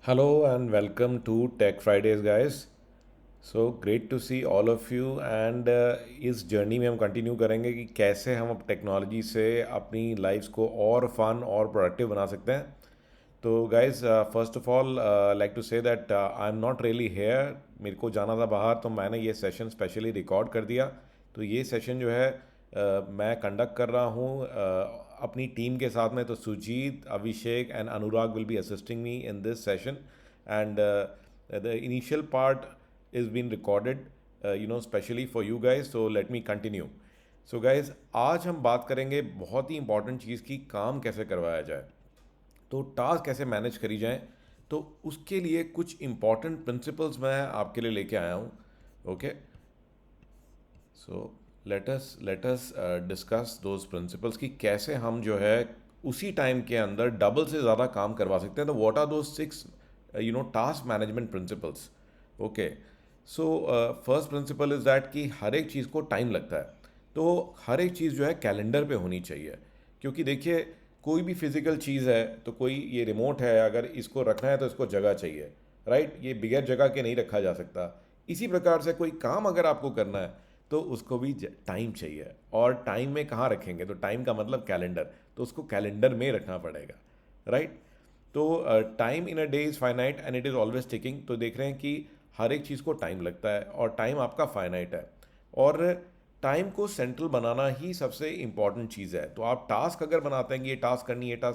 Hello and welcome to Tech Fridays, guys. So great to see all of you and इस journey में हम continue करेंगे कि कैसे हम अब टेक्नोलॉजी से अपनी लाइफ्स को और फन और प्रोडक्टिव बना सकते हैं. तो guys first of all like to say that I am not really here. मेरे को जाना था बाहर तो मैंने ये सेशन स्पेशली रिकॉर्ड कर दिया. तो ये सेशन जो है मैं कंडक्ट कर रहा हूँ अपनी टीम के साथ में. तो Sujeet, Abhishek and Anurag will be assisting me in this session and the initial part is been recorded specially for you guys. So let me continue. So guys, आज हम बात करेंगे बहुत ही इंपॉर्टेंट चीज़ की, काम कैसे करवाया जाए, तो टास्क कैसे मैनेज करी जाएं. तो उसके लिए कुछ इंपॉर्टेंट प्रिंसिपल्स मैं आपके लिए लेके आया हूँ. Okay, so let us discuss those principles कि कैसे हम जो है उसी टाइम के अंदर डबल से ज़्यादा काम करवा सकते हैं. तो what are those 6 task management principles. Okay, so first principle is that कि हर एक चीज़ को टाइम लगता है. तो हर एक चीज़ जो है कैलेंडर पे होनी चाहिए. क्योंकि देखिए, कोई भी फिजिकल चीज़ है तो कोई ये रिमोट है, अगर इसको रखना है तो इसको जगह चाहिए, राइट. ये बगैर जगह के नहीं रखा जा सकता. इसी प्रकार से कोई काम अगर आपको करना है तो उसको भी टाइम चाहिए. और टाइम में कहाँ रखेंगे, तो टाइम का मतलब कैलेंडर, तो उसको कैलेंडर में रखना पड़ेगा, राइट. तो time in a day is finite and it is always ticking. तो देख रहे हैं कि हर एक चीज़ को टाइम लगता है और टाइम आपका फाइनाइट है. और टाइम को सेंट्रल बनाना ही सबसे इम्पॉर्टेंट चीज़ है. तो आप टास्क अगर बनाते हैं कि ये टास्क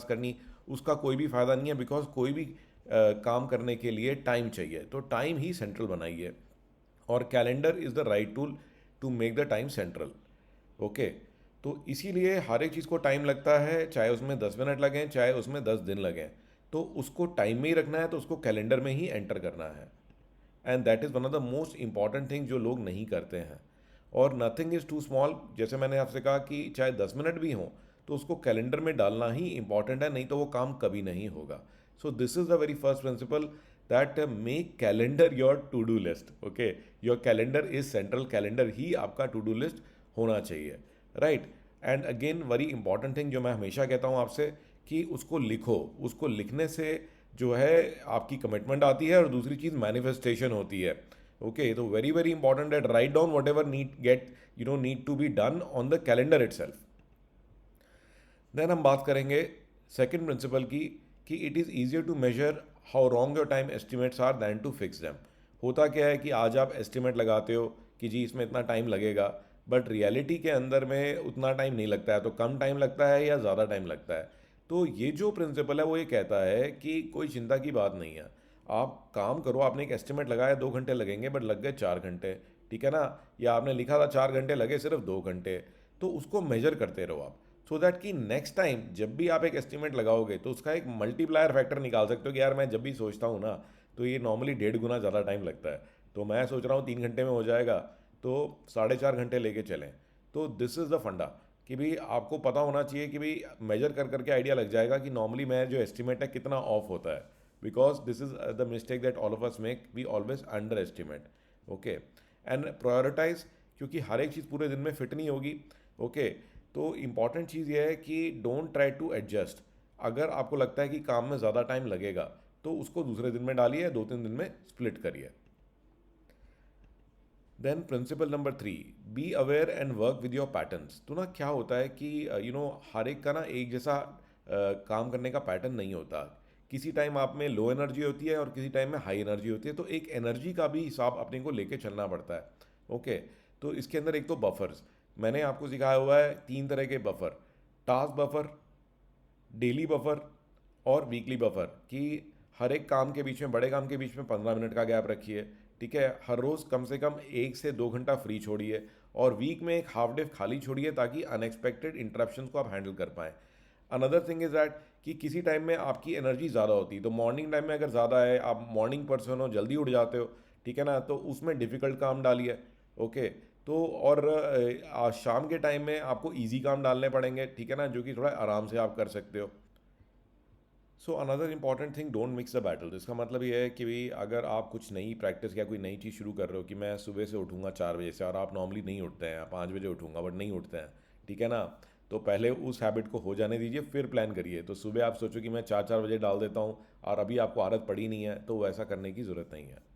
करनी, उसका कोई भी फ़ायदा नहीं है. बिकॉज कोई भी काम करने के लिए टाइम चाहिए. तो टाइम ही सेंट्रल बनाइए. और calendar is the right tool to make the time central. Okay, तो इसीलिए हर एक चीज़ को टाइम लगता है, चाहे उसमें 10 मिनट लगें चाहे उसमें 10 दिन लगें. तो उसको टाइम में ही रखना है, तो उसको कैलेंडर में ही एंटर करना है. And that is one of the most important thing जो लोग नहीं करते हैं. और नथिंग इज़ टू स्मॉल. जैसे मैंने आपसे कहा कि चाहे 10 मिनट भी हों तो उसको कैलेंडर में डालना ही इंपॉर्टेंट है, नहीं तो वो काम कभी नहीं होगा. So this is the very first principle, that make calendar your to do list. Okay, your calendar is central. Calendar ही आपका टू डू लिस्ट होना चाहिए, right. And again very important thing जो मैं हमेशा कहता हूँ आपसे, कि उसको लिखो. उसको लिखने से जो है आपकी कमिटमेंट आती है और दूसरी चीज़ मैनिफेस्टेशन होती है. ओके, तो very very important that write down whatever need to be done on the calendar itself. देन हम बात करेंगे सेकेंड प्रिंसिपल की, कि it is easier to measure how wrong your time estimates are than to fix them. होता क्या है कि आज आप एस्टिमेट लगाते हो कि जी इसमें इतना टाइम लगेगा, बट रियलिटी के अंदर में उतना टाइम नहीं लगता है. तो कम टाइम लगता है या ज़्यादा टाइम लगता है. तो ये जो प्रिंसिपल है वो ये कहता है कि कोई चिंता की बात नहीं है. आप काम करो, आपने एक एस्टिमेट लगाया 2 घंटे लगेंगे बट लग गए 4 घंटे, ठीक है ना. या आपने लिखा था 4 घंटे, लगे सिर्फ 2 घंटे. तो उसको मेजर करते रहो आप, सो दैट कि नेक्स्ट टाइम जब भी आप एक एस्टिमेट लगाओगे तो उसका एक मल्टीप्लायर फैक्टर निकाल सकते हो कि यार मैं जब भी सोचता हूँ ना, तो ये नॉर्मली 1.5 गुना ज़्यादा टाइम लगता है. तो मैं सोच रहा हूँ 3 घंटे में हो जाएगा, तो 4.5 घंटे लेके चलें. तो दिस इज़ द फंडा, कि भाई आपको पता होना चाहिए कि भाई मेजर कर करके आइडिया लग जाएगा कि नॉर्मली मैं जो एस्टिमेट है कितना ऑफ होता है. Because this is the mistake that all of us make, we always underestimate. Okay, and prioritise, क्योंकि हर एक चीज़ पूरे दिन में फिट नहीं होगी. ओके, तो इंपॉर्टेंट चीज़ ये है कि डोंट ट्राई टू एडजस्ट. अगर आपको लगता है कि काम में ज़्यादा टाइम लगेगा तो उसको दूसरे दिन में डालिए, 2-3 दिन में स्प्लिट करिए. Then principle number 3, be aware and work with your patterns. तो ना क्या होता है कि हर एक का ना एक जैसा काम करने का पैटर्न नहीं होता. किसी टाइम आप में लो एनर्जी होती है और किसी टाइम में हाई एनर्जी होती है. तो एक एनर्जी का भी हिसाब अपने को लेके चलना पड़ता है. ओके, तो इसके अंदर एक तो बफर्स, मैंने आपको सिखाया हुआ है 3 तरह के buffer: task buffer, daily buffer और वीकली बफर. कि हर एक काम के बीच में, बड़े काम के बीच में 15 मिनट का गैप रखिए, ठीक है. हर रोज़ कम से कम 1 से 2 घंटा फ्री छोड़िए और वीक में एक हाफ डे खाली छोड़िए, ताकि अनएक्सपेक्टेड इंटरप्शन को आप हैंडल कर पाएँ. अनदर थिंग इज़ दैट कि किसी टाइम में आपकी एनर्जी ज़्यादा होती है, तो मॉर्निंग टाइम में अगर ज़्यादा है, आप मॉर्निंग पर्सन हो, जल्दी उठ जाते हो, ठीक है ना, तो उसमें डिफ़िकल्ट काम डालिए. ओके, तो और शाम के टाइम में आपको इजी काम डालने पड़ेंगे, ठीक है ना, जो कि थोड़ा आराम से आप कर सकते हो. So another important thing, don't mix the battle. इसका मतलब ये है कि भाई अगर आप कुछ नई प्रैक्टिस या कोई नई चीज़ शुरू कर रहे हो, कि मैं सुबह से उठूंगा 4 बजे से, और आप नॉर्मली नहीं उठते हैं, 5 बजे उठूंगा बट नहीं उठते हैं, ठीक है ना. तो पहले उस हैबिट को हो जाने दीजिए, फिर प्लान करिए। तो सुबह आप सोचो कि मैं 4-4 बजे डाल देता हूँ और अभी आपको आदत पड़ी नहीं है, तो वैसा करने की ज़रूरत नहीं है।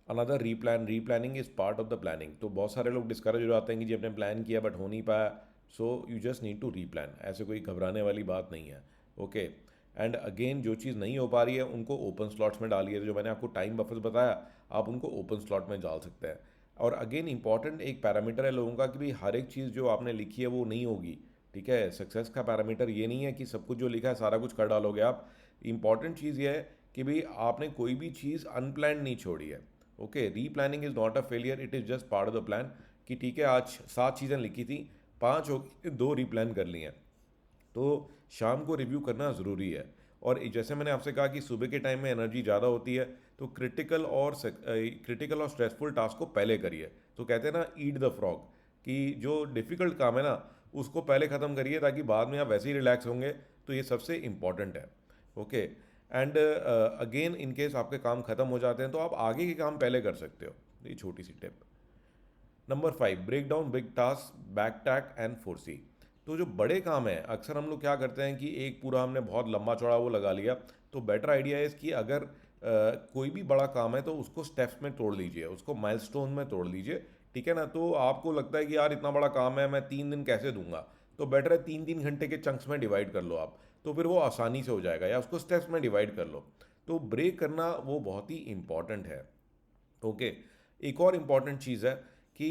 Another replanning is part of the planning. तो बहुत सारे लोग डिस्करेज हो जाते हैं कि जी आपने प्लान किया बट हो नहीं पाया, so you just need to replan. ऐसे कोई घबराने वाली बात नहीं है। ओके। एंड अगेन जो चीज़ नहीं हो पा रही है उनको ओपन स्लॉट्स में डालिए। जो मैंने आपको टाइम बफर्स बताया, आप उनको ओपन स्लॉट में डाल सकते हैं। और अगेन इंपॉर्टेंट एक पैरामीटर है लोगों का कि भाई हर एक चीज़ जो आपने लिखी है वो नहीं होगी। ठीक है, सक्सेस का पैरामीटर ये नहीं है कि सब कुछ जो लिखा है सारा कुछ कर डालोगे आप। इंपॉर्टेंट चीज़ ये है कि भाई आपने कोई भी चीज़ अनप्लान नहीं छोड़ी है। Okay, replanning is not a failure, it is just part of the plan. कि ठीक है, आज 7 चीज़ें लिखी थी, 5 हो गई, 2 रीप्लान कर ली हैं। तो शाम को रिव्यू करना ज़रूरी है। और जैसे मैंने आपसे कहा कि सुबह के टाइम में एनर्जी ज़्यादा होती है, तो क्रिटिकल और स्ट्रेसफुल टास्क को पहले करिए। तो कहते हैं ना, ईट द फ्रॉग, कि जो डिफ़िकल्ट काम है ना उसको पहले ख़त्म करिए, ताकि बाद में आप वैसे ही रिलैक्स होंगे। तो ये सबसे इम्पॉर्टेंट है। Okay. And again in case आपके काम ख़त्म हो जाते हैं तो आप आगे के काम पहले कर सकते हो। ये छोटी सी tip. Number 5, break down big task, back track and focus. तो जो बड़े काम हैं, अक्सर हम लोग क्या करते हैं कि एक पूरा हमने बहुत लंबा चौड़ा वो लगा लिया। तो बेटर आइडिया है कि अगर कोई भी बड़ा काम है तो उसको स्टेप्स में तोड़ लीजिए, उसको माइलस्टोन में तोड़ लीजिए। ठीक है ना। तो आपको लगता है कि यार इतना बड़ा काम है, मैं 3 दिन कैसे दूंगा, तो बेटर है 3-3 घंटे के चंक्स में डिवाइड कर लो आप, तो फिर वो आसानी से हो जाएगा। या उसको स्टेप्स में डिवाइड कर लो। तो ब्रेक करना वो बहुत ही इंपॉर्टेंट है। ओके। एक और इम्पॉर्टेंट चीज़ है कि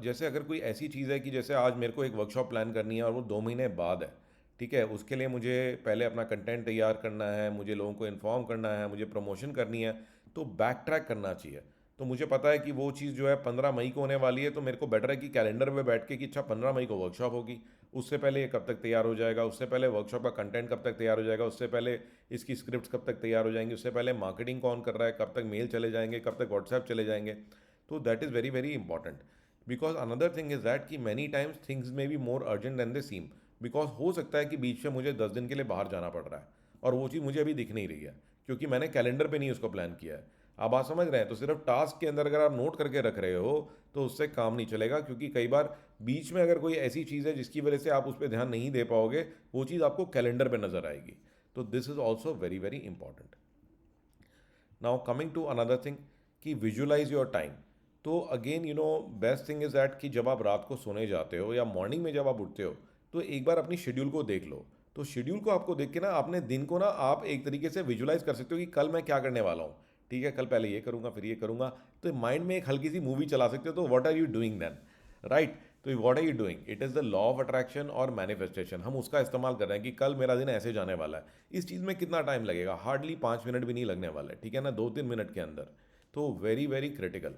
जैसे अगर कोई ऐसी चीज़ है कि जैसे आज मेरे को एक वर्कशॉप प्लान करनी है और वो 2 महीने बाद है। ठीक है, उसके लिए मुझे पहले अपना कंटेंट तैयार करना है, मुझे लोगों को इन्फॉर्म करना है, मुझे प्रमोशन करनी है। तो बैक ट्रैक करना चाहिए। तो मुझे पता है कि वो चीज़ जो है 15 मई को होने वाली है, तो मेरे को बेटर है कि कैलेंडर में बैठ के कि अच्छा 15 मई को वर्कशॉप होगी, उससे पहले ये कब तक तैयार हो जाएगा, उससे पहले वर्कशॉप का कंटेंट कब तक तैयार हो जाएगा, उससे पहले इसकी स्क्रिप्ट कब तक तैयार हो जाएंगी, उससे पहले मार्केटिंग कौन कर रहा है, कब तक मेल चले जाएंगे, कब तक व्हाट्सएप चले जाएंगे। तो that is very very important. Because another thing is that कि मैनी टाइम्स थिंग्स में be more urgent than they seem. Because हो सकता है कि बीच में मुझे 10 दिन के लिए बाहर जाना पड़ रहा है और वो चीज़ मुझे अभी दिख नहीं रही है, क्योंकि मैंने कैलेंडर पे नहीं उसको प्लान किया है। अब आप समझ रहे हैं। तो सिर्फ टास्क के अंदर अगर आप नोट करके रख रहे हो तो उससे काम नहीं चलेगा, क्योंकि कई बार बीच में अगर कोई ऐसी चीज़ है जिसकी वजह से आप उस पर ध्यान नहीं दे पाओगे, वो चीज़ आपको कैलेंडर पे नज़र आएगी। तो this is also very very important. Now coming to another thing, कि विजुअलाइज योर टाइम। तो again best thing is that कि जब आप रात को सोने जाते हो या मॉर्निंग में जब आप उठते हो, तो एक बार अपनी शेड्यूल को देख लो। तो शेड्यूल को आपको देख के ना अपने दिन को ना आप एक तरीके से विजुअलाइज कर सकते हो कि कल मैं क्या करने वाला हूँ। ठीक है, कल पहले ये करूँगा फिर ये करूँगा। तो माइंड में एक हल्की सी मूवी चला सकते हो। तो what are you doing then, right. तो what are you doing, it is the law of attraction और मैनिफेस्टेशन। हम उसका इस्तेमाल कर रहे हैं कि कल मेरा दिन ऐसे जाने वाला है। इस चीज़ में कितना टाइम लगेगा, हार्डली 5 मिनट भी नहीं लगने वाला है। ठीक है ना, 2-3 मिनट के अंदर। तो very very critical.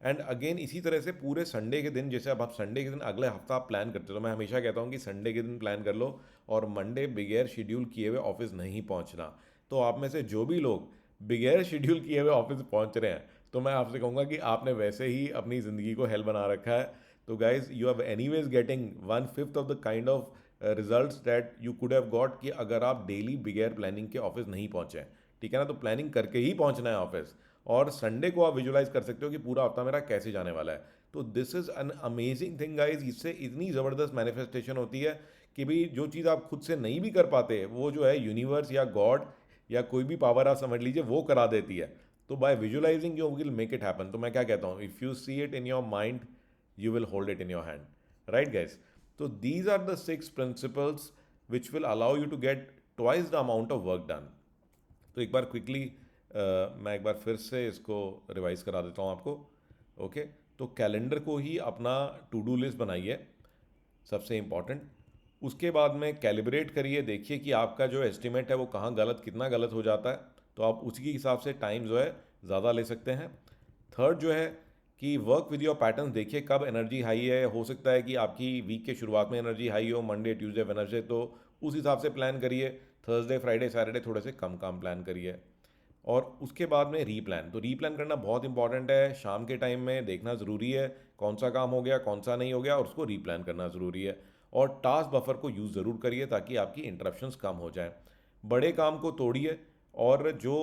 And again इसी तरह से पूरे संडे के दिन, जैसे अब आप संडे के दिन अगले हफ्ता आप प्लान करते हो, तो मैं हमेशा कहता हूँ कि संडे के दिन प्लान कर लो और मंडे बगैर शेड्यूल किए हुए ऑफिस नहीं पहुँचना। तो आप में से जो भी लोग बगैर शेड्यूल किए हुए ऑफिस पहुँच रहे हैं, तो मैं आपसे कहूँगा कि आपने वैसे ही अपनी ज़िंदगी को हेल बना रखा है। तो guys you have anyways getting 1/5 of the kind of results that you could have got, कि अगर आप डेली बगैर प्लानिंग के ऑफिस नहीं पहुँचे। ठीक है ना। तो प्लानिंग करके ही पहुँचना है ऑफिस। और संडे को आप विजुलाइज कर सकते हो कि पूरा हफ्ता मेरा कैसे जाने वाला है। तो this is an amazing thing guys. इससे इतनी ज़बरदस्त मैनिफेस्टेशन होती है कि भाई जो चीज़ आप खुद से नहीं भी कर पाते, वो जो है यूनिवर्स या गॉड या कोई भी पावर आप समझ लीजिए वो करा देती है। तो by visualising you will make it happen. तो मैं क्या कहता हूँ, if you see it in your mind you will hold it in your hand, right guys? So these are the 6 principles which will allow you to get twice the amount of work done. तो एक बार quickly मैं एक बार फिर से इसको revise करा देता हूँ आपको। ओके। तो कैलेंडर को ही अपना टू डू लिस्ट बनाइए, सबसे इम्पॉर्टेंट। उसके बाद में कैलिब्रेट करिए, देखिए कि आपका जो एस्टिमेट है वो कहाँ गलत, कितना गलत हो जाता है। तो आप उसी के हिसाब से टाइम जो है ज़्यादा ले सकते हैं। थर्ड जो है कि वर्क विद योर पैटर्न, देखिए कब एनर्जी हाई है। हो सकता है कि आपकी वीक के शुरुआत में एनर्जी हाई हो, मंडे ट्यूसडे वेडनेसडे, तो उस हिसाब से प्लान करिए। थर्सडे फ्राइडे सैटरडे थोड़े से कम काम प्लान करिए। और उसके बाद में रीप्लान, तो रीप्लान करना बहुत इंपॉर्टेंट है। शाम के टाइम में देखना ज़रूरी है कौन सा काम हो गया कौन सा नहीं हो गया, और उसको रीप्लान करना ज़रूरी है। और टास्क बफर को यूज़ ज़रूर करिए ताकि आपकी इंटरप्शंस कम हो जाएं। बड़े काम को तोड़िए, और जो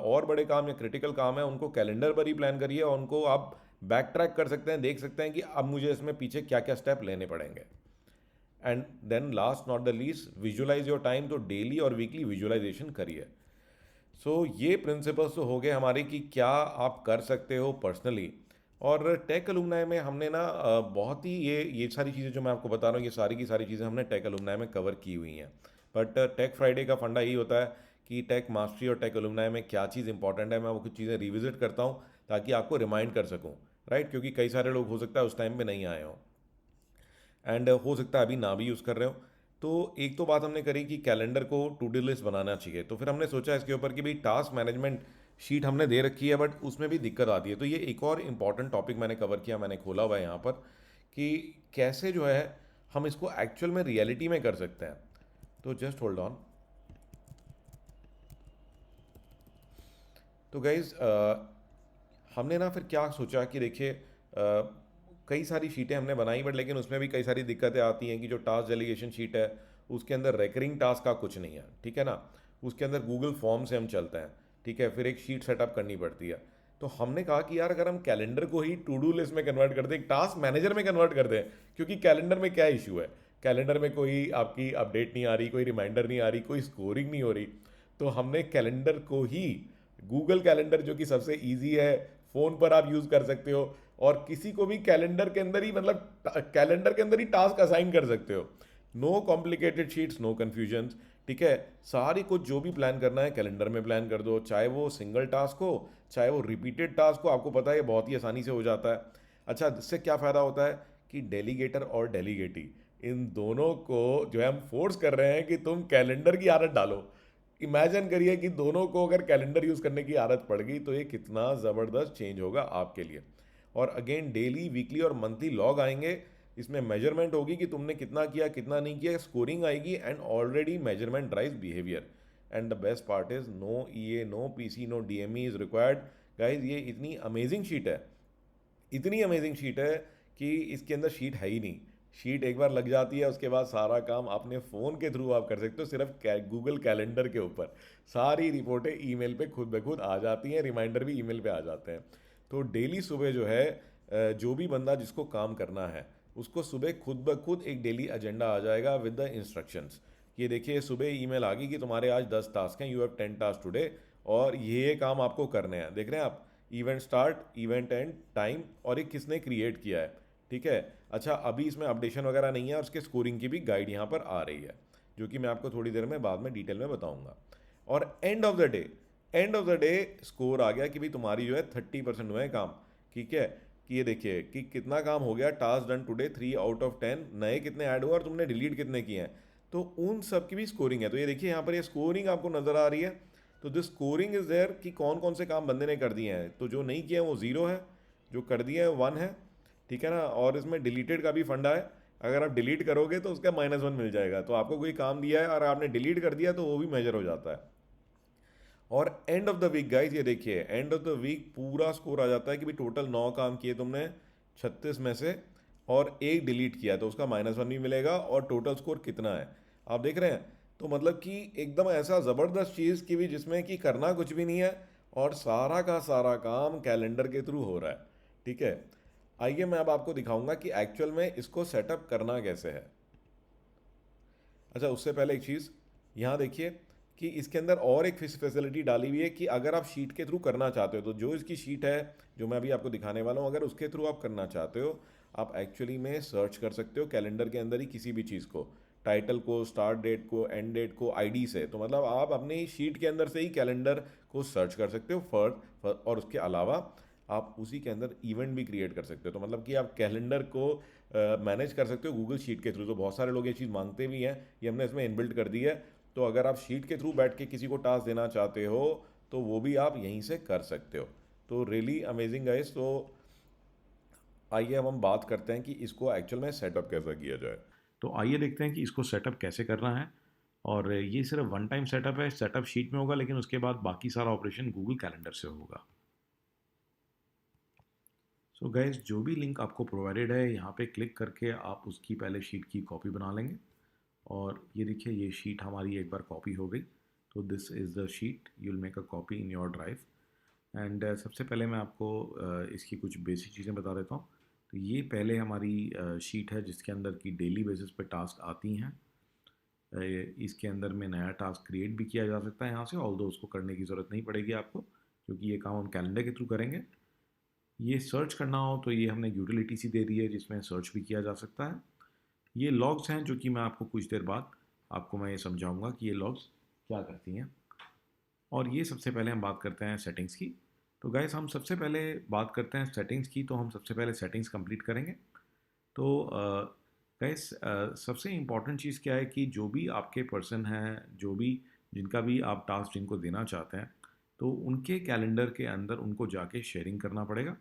और बड़े काम या क्रिटिकल काम है उनको कैलेंडर पर ही प्लान करिए, और उनको आप बैक ट्रैक कर सकते हैं, देख सकते हैं कि अब मुझे इसमें पीछे क्या क्या स्टेप लेने पड़ेंगे। And then last not the least, visualise your time, तो डेली और वीकली विजुअलाइजेशन करिए। सो ये प्रिंसिपल्स तो हो गए हमारे कि क्या आप कर सकते हो पर्सनली। और टेक अलुमनाई में हमने ना बहुत ही ये सारी चीज़ें जो मैं आपको बता रहा हूँ, ये सारी की सारी चीज़ें हमने टेक अलुमनाई में कवर की हुई हैं। बट टेक फ्राइडे का फंडा यही होता है कि टेक मास्टरी और टेक अलुमनाई में क्या चीज़ इंपॉर्टेंट है, मैं वो कुछ चीज़ें रिविजिट करता हूँ ताकि आपको रिमाइंड कर सकूँ, राइट। क्योंकि कई सारे लोग हो सकता है उस टाइम पे नहीं आए हों, एंड हो सकता है अभी ना भी यूज़ कर रहे हो। तो एक तो बात हमने करी कि कैलेंडर को टू डू लिस्ट बनाना चाहिए, तो फिर हमने सोचा इसके ऊपर कि भाई टास्क मैनेजमेंट शीट हमने दे रखी है बट उसमें भी दिक्कत आती है। तो ये एक और इम्पॉर्टेंट टॉपिक मैंने कवर किया, मैंने खोला हुआ है यहाँ पर कि कैसे जो है हम इसको एक्चुअल में रियलिटी में कर सकते हैं। तो जस्ट होल्ड ऑन। तो गाइज हमने ना फिर क्या सोचा कि देखिए कई सारी शीटें हमने बनाई बट लेकिन उसमें भी कई सारी दिक्कतें आती हैं कि जो टास्क डेलीगेशन शीट है उसके अंदर रेकरिंग टास्क का कुछ नहीं है, ठीक है ना। उसके अंदर गूगल फॉर्म से हम चलते हैं, ठीक है, फिर एक शीट सेटअप करनी पड़ती है। तो हमने कहा कि यार अगर हम कैलेंडर को ही टू डू लिस्ट में कन्वर्ट कर दें, एक टास्क मैनेजर में कन्वर्ट कर दें, क्योंकि कैलेंडर में क्या इशू है, कैलेंडर में कोई आपकी अपडेट नहीं आ रही, कोई रिमाइंडर नहीं आ रही, कोई स्कोरिंग नहीं हो रही। तो हमने कैलेंडर को ही गूगल कैलेंडर जो कि सबसे इजी है, फ़ोन पर आप यूज़ कर सकते हो और किसी को भी कैलेंडर के अंदर ही मतलब कैलेंडर के अंदर ही टास्क असाइन कर सकते हो। No complicated sheets, no confusions, ठीक है। सारी कुछ जो भी प्लान करना है कैलेंडर में प्लान कर दो, चाहे वो सिंगल टास्क हो चाहे वो रिपीटेड टास्क हो, आपको पता है ये बहुत ही आसानी से हो जाता है। अच्छा, इससे क्या फ़ायदा होता है कि डेलीगेटर और डेलीगेटी इन दोनों को जो है हम फोर्स कर रहे हैं कि तुम कैलेंडर की आदत डालो। इमेजिन करिए कि दोनों को अगर कैलेंडर यूज़ करने की आदत पड़ गई तो ये कितना ज़बरदस्त चेंज होगा आपके लिए। और अगेन डेली वीकली और मंथली लॉग आएंगे, इसमें मेजरमेंट होगी कि तुमने कितना किया कितना नहीं किया, स्कोरिंग आएगी and already measurement drives behaviour. And the best part is no EA, no PC, no DME is required. Guys ये इतनी अमेजिंग शीट है, इतनी अमेजिंग शीट है कि इसके अंदर शीट है ही नहीं। शीट एक बार लग जाती है उसके बाद सारा काम अपने फ़ोन के थ्रू आप कर सकते हो, सिर्फ गूगल कैलेंडर के ऊपर सारी रिपोर्टें ईमेल पे खुद ब खुद आ जाती हैं, रिमाइंडर भी ईमेल पे आ जाते हैं। तो डेली सुबह जो है जो भी बंदा जिसको काम करना है उसको सुबह खुद ब खुद एक डेली एजेंडा आ जाएगा विद द इंस्ट्रक्शंस। ये देखिए सुबह ईमेल आ गई कि तुम्हारे आज 10 टास्क हैं, यू हैव 10 टास्क टुडे, और ये काम आपको करने हैं। देख रहे हैं आप, event start, event and, time, और ये किसने क्रिएट किया है, ठीक है। अच्छा, अभी इसमें अपडेशन वगैरह नहीं है और उसके स्कोरिंग की भी गाइड यहाँ पर आ रही है, जो कि मैं आपको थोड़ी देर में बाद में डिटेल में बताऊंगा। और end of the day score आ गया कि भाई तुम्हारी जो है 30% हुए हैं काम, ठीक है। कि ये देखिए कि कितना काम हो गया, task done today 3 out of 10, नए कितने ऐड हुए और तुमने डिलीट कितने किए हैं, तो उन सब की भी स्कोरिंग है। तो ये देखिए यहाँ पर ये स्कोरिंग आपको नज़र आ रही है। तो दिस स्कोरिंग इज़ देयर कि कौन कौन से काम बंदे ने कर दिए हैं, तो जो नहीं किए हैं वो 0 है, जो कर दिए हैं 1 है, ठीक है ना। और इसमें डिलीटेड का भी फंडा है, अगर आप डिलीट करोगे तो उसका -1 मिल जाएगा। तो आपको कोई काम दिया है और आपने डिलीट कर दिया तो वो भी मेजर हो जाता है। और end of the week guys ये देखिए, एंड ऑफ द वीक पूरा स्कोर आ जाता है कि भाई टोटल 9 काम किए तुमने 36 में से, और एक डिलीट किया तो उसका -1 भी मिलेगा, और टोटल स्कोर कितना है आप देख रहे हैं। तो मतलब कि एकदम ऐसा ज़बरदस्त चीज़ की भी जिसमें कि करना कुछ भी नहीं है और सारा का सारा काम कैलेंडर के थ्रू हो रहा है, ठीक है। आइए मैं अब आपको दिखाऊंगा कि एक्चुअल में इसको सेटअप करना कैसे है। अच्छा, उससे पहले एक चीज़ यहाँ देखिए कि इसके अंदर और एक फैसिलिटी डाली हुई है कि अगर आप शीट के थ्रू करना चाहते हो, तो जो इसकी शीट है जो मैं अभी आपको दिखाने वाला हूँ, अगर उसके थ्रू आप करना चाहते हो, आप एक्चुअली में सर्च कर सकते हो कैलेंडर के अंदर ही किसी भी चीज़ को, टाइटल को, स्टार्ट डेट को, एंड डेट को, आईडी से। तो मतलब आप अपनी शीट के अंदर से ही कैलेंडर को सर्च कर सकते हो और उसके अलावा आप उसी के अंदर इवेंट भी क्रिएट कर सकते हो। तो मतलब कि आप कैलेंडर को मैनेज कर सकते हो गूगल शीट के थ्रू। तो बहुत सारे लोग ये चीज़ मांगते भी हैं, ये हमने इसमें इनबिल्ट कर दी है। तो अगर आप शीट के थ्रू बैठ के किसी को टास्क देना चाहते हो तो वो भी आप यहीं से कर सकते हो। तो रियली अमेजिंग गाइस। तो आइए अब हम बात करते हैं कि इसको एक्चुअल में सेटअप कैसे किया जाए। तो आइए देखते हैं कि इसको सेटअप कैसे करना है। और ये सिर्फ वन टाइम सेटअप है, सेटअप शीट में होगा लेकिन उसके बाद बाकी सारा ऑपरेशन गूगल कैलेंडर से होगा। सो गैस, जो भी लिंक आपको प्रोवाइडेड है यहाँ पे क्लिक करके आप उसकी पहले शीट की कॉपी बना लेंगे। और ये देखिए ये शीट हमारी एक बार कॉपी हो गई। तो this is the sheet, you will make a copy in your drive. And सबसे पहले मैं आपको इसकी कुछ बेसिक चीज़ें बता देता हूँ। तो ये पहले हमारी शीट है जिसके अंदर की डेली बेसिस पे टास्क आती हैं। इसके अंदर में नया टास्क क्रिएट भी किया जा सकता है यहाँ से, ऑल्दो उसको करने की ज़रूरत नहीं पड़ेगी आपको, क्योंकि ये काम हम कैलेंडर के थ्रू करेंगे। ये सर्च करना हो तो ये हमने यूटिलिटी सी दे दी है जिसमें सर्च भी किया जा सकता है। ये लॉग्स हैं जो कि मैं आपको कुछ देर बाद आपको मैं ये समझाऊंगा कि ये लॉग्स क्या करती हैं। और ये सबसे पहले हम बात करते हैं सेटिंग्स की। तो गाइस हम सबसे पहले बात करते हैं सेटिंग्स की, तो हम सबसे पहले सेटिंग्स कंप्लीट करेंगे। तो गाइस सबसे इम्पॉर्टेंट चीज़ क्या है कि जो भी आपके पर्सन हैं, जो भी जिनका भी आप टास्क जिनको देना चाहते हैं, तो उनके कैलेंडर के अंदर उनको जाके शेयरिंग करना पड़ेगा।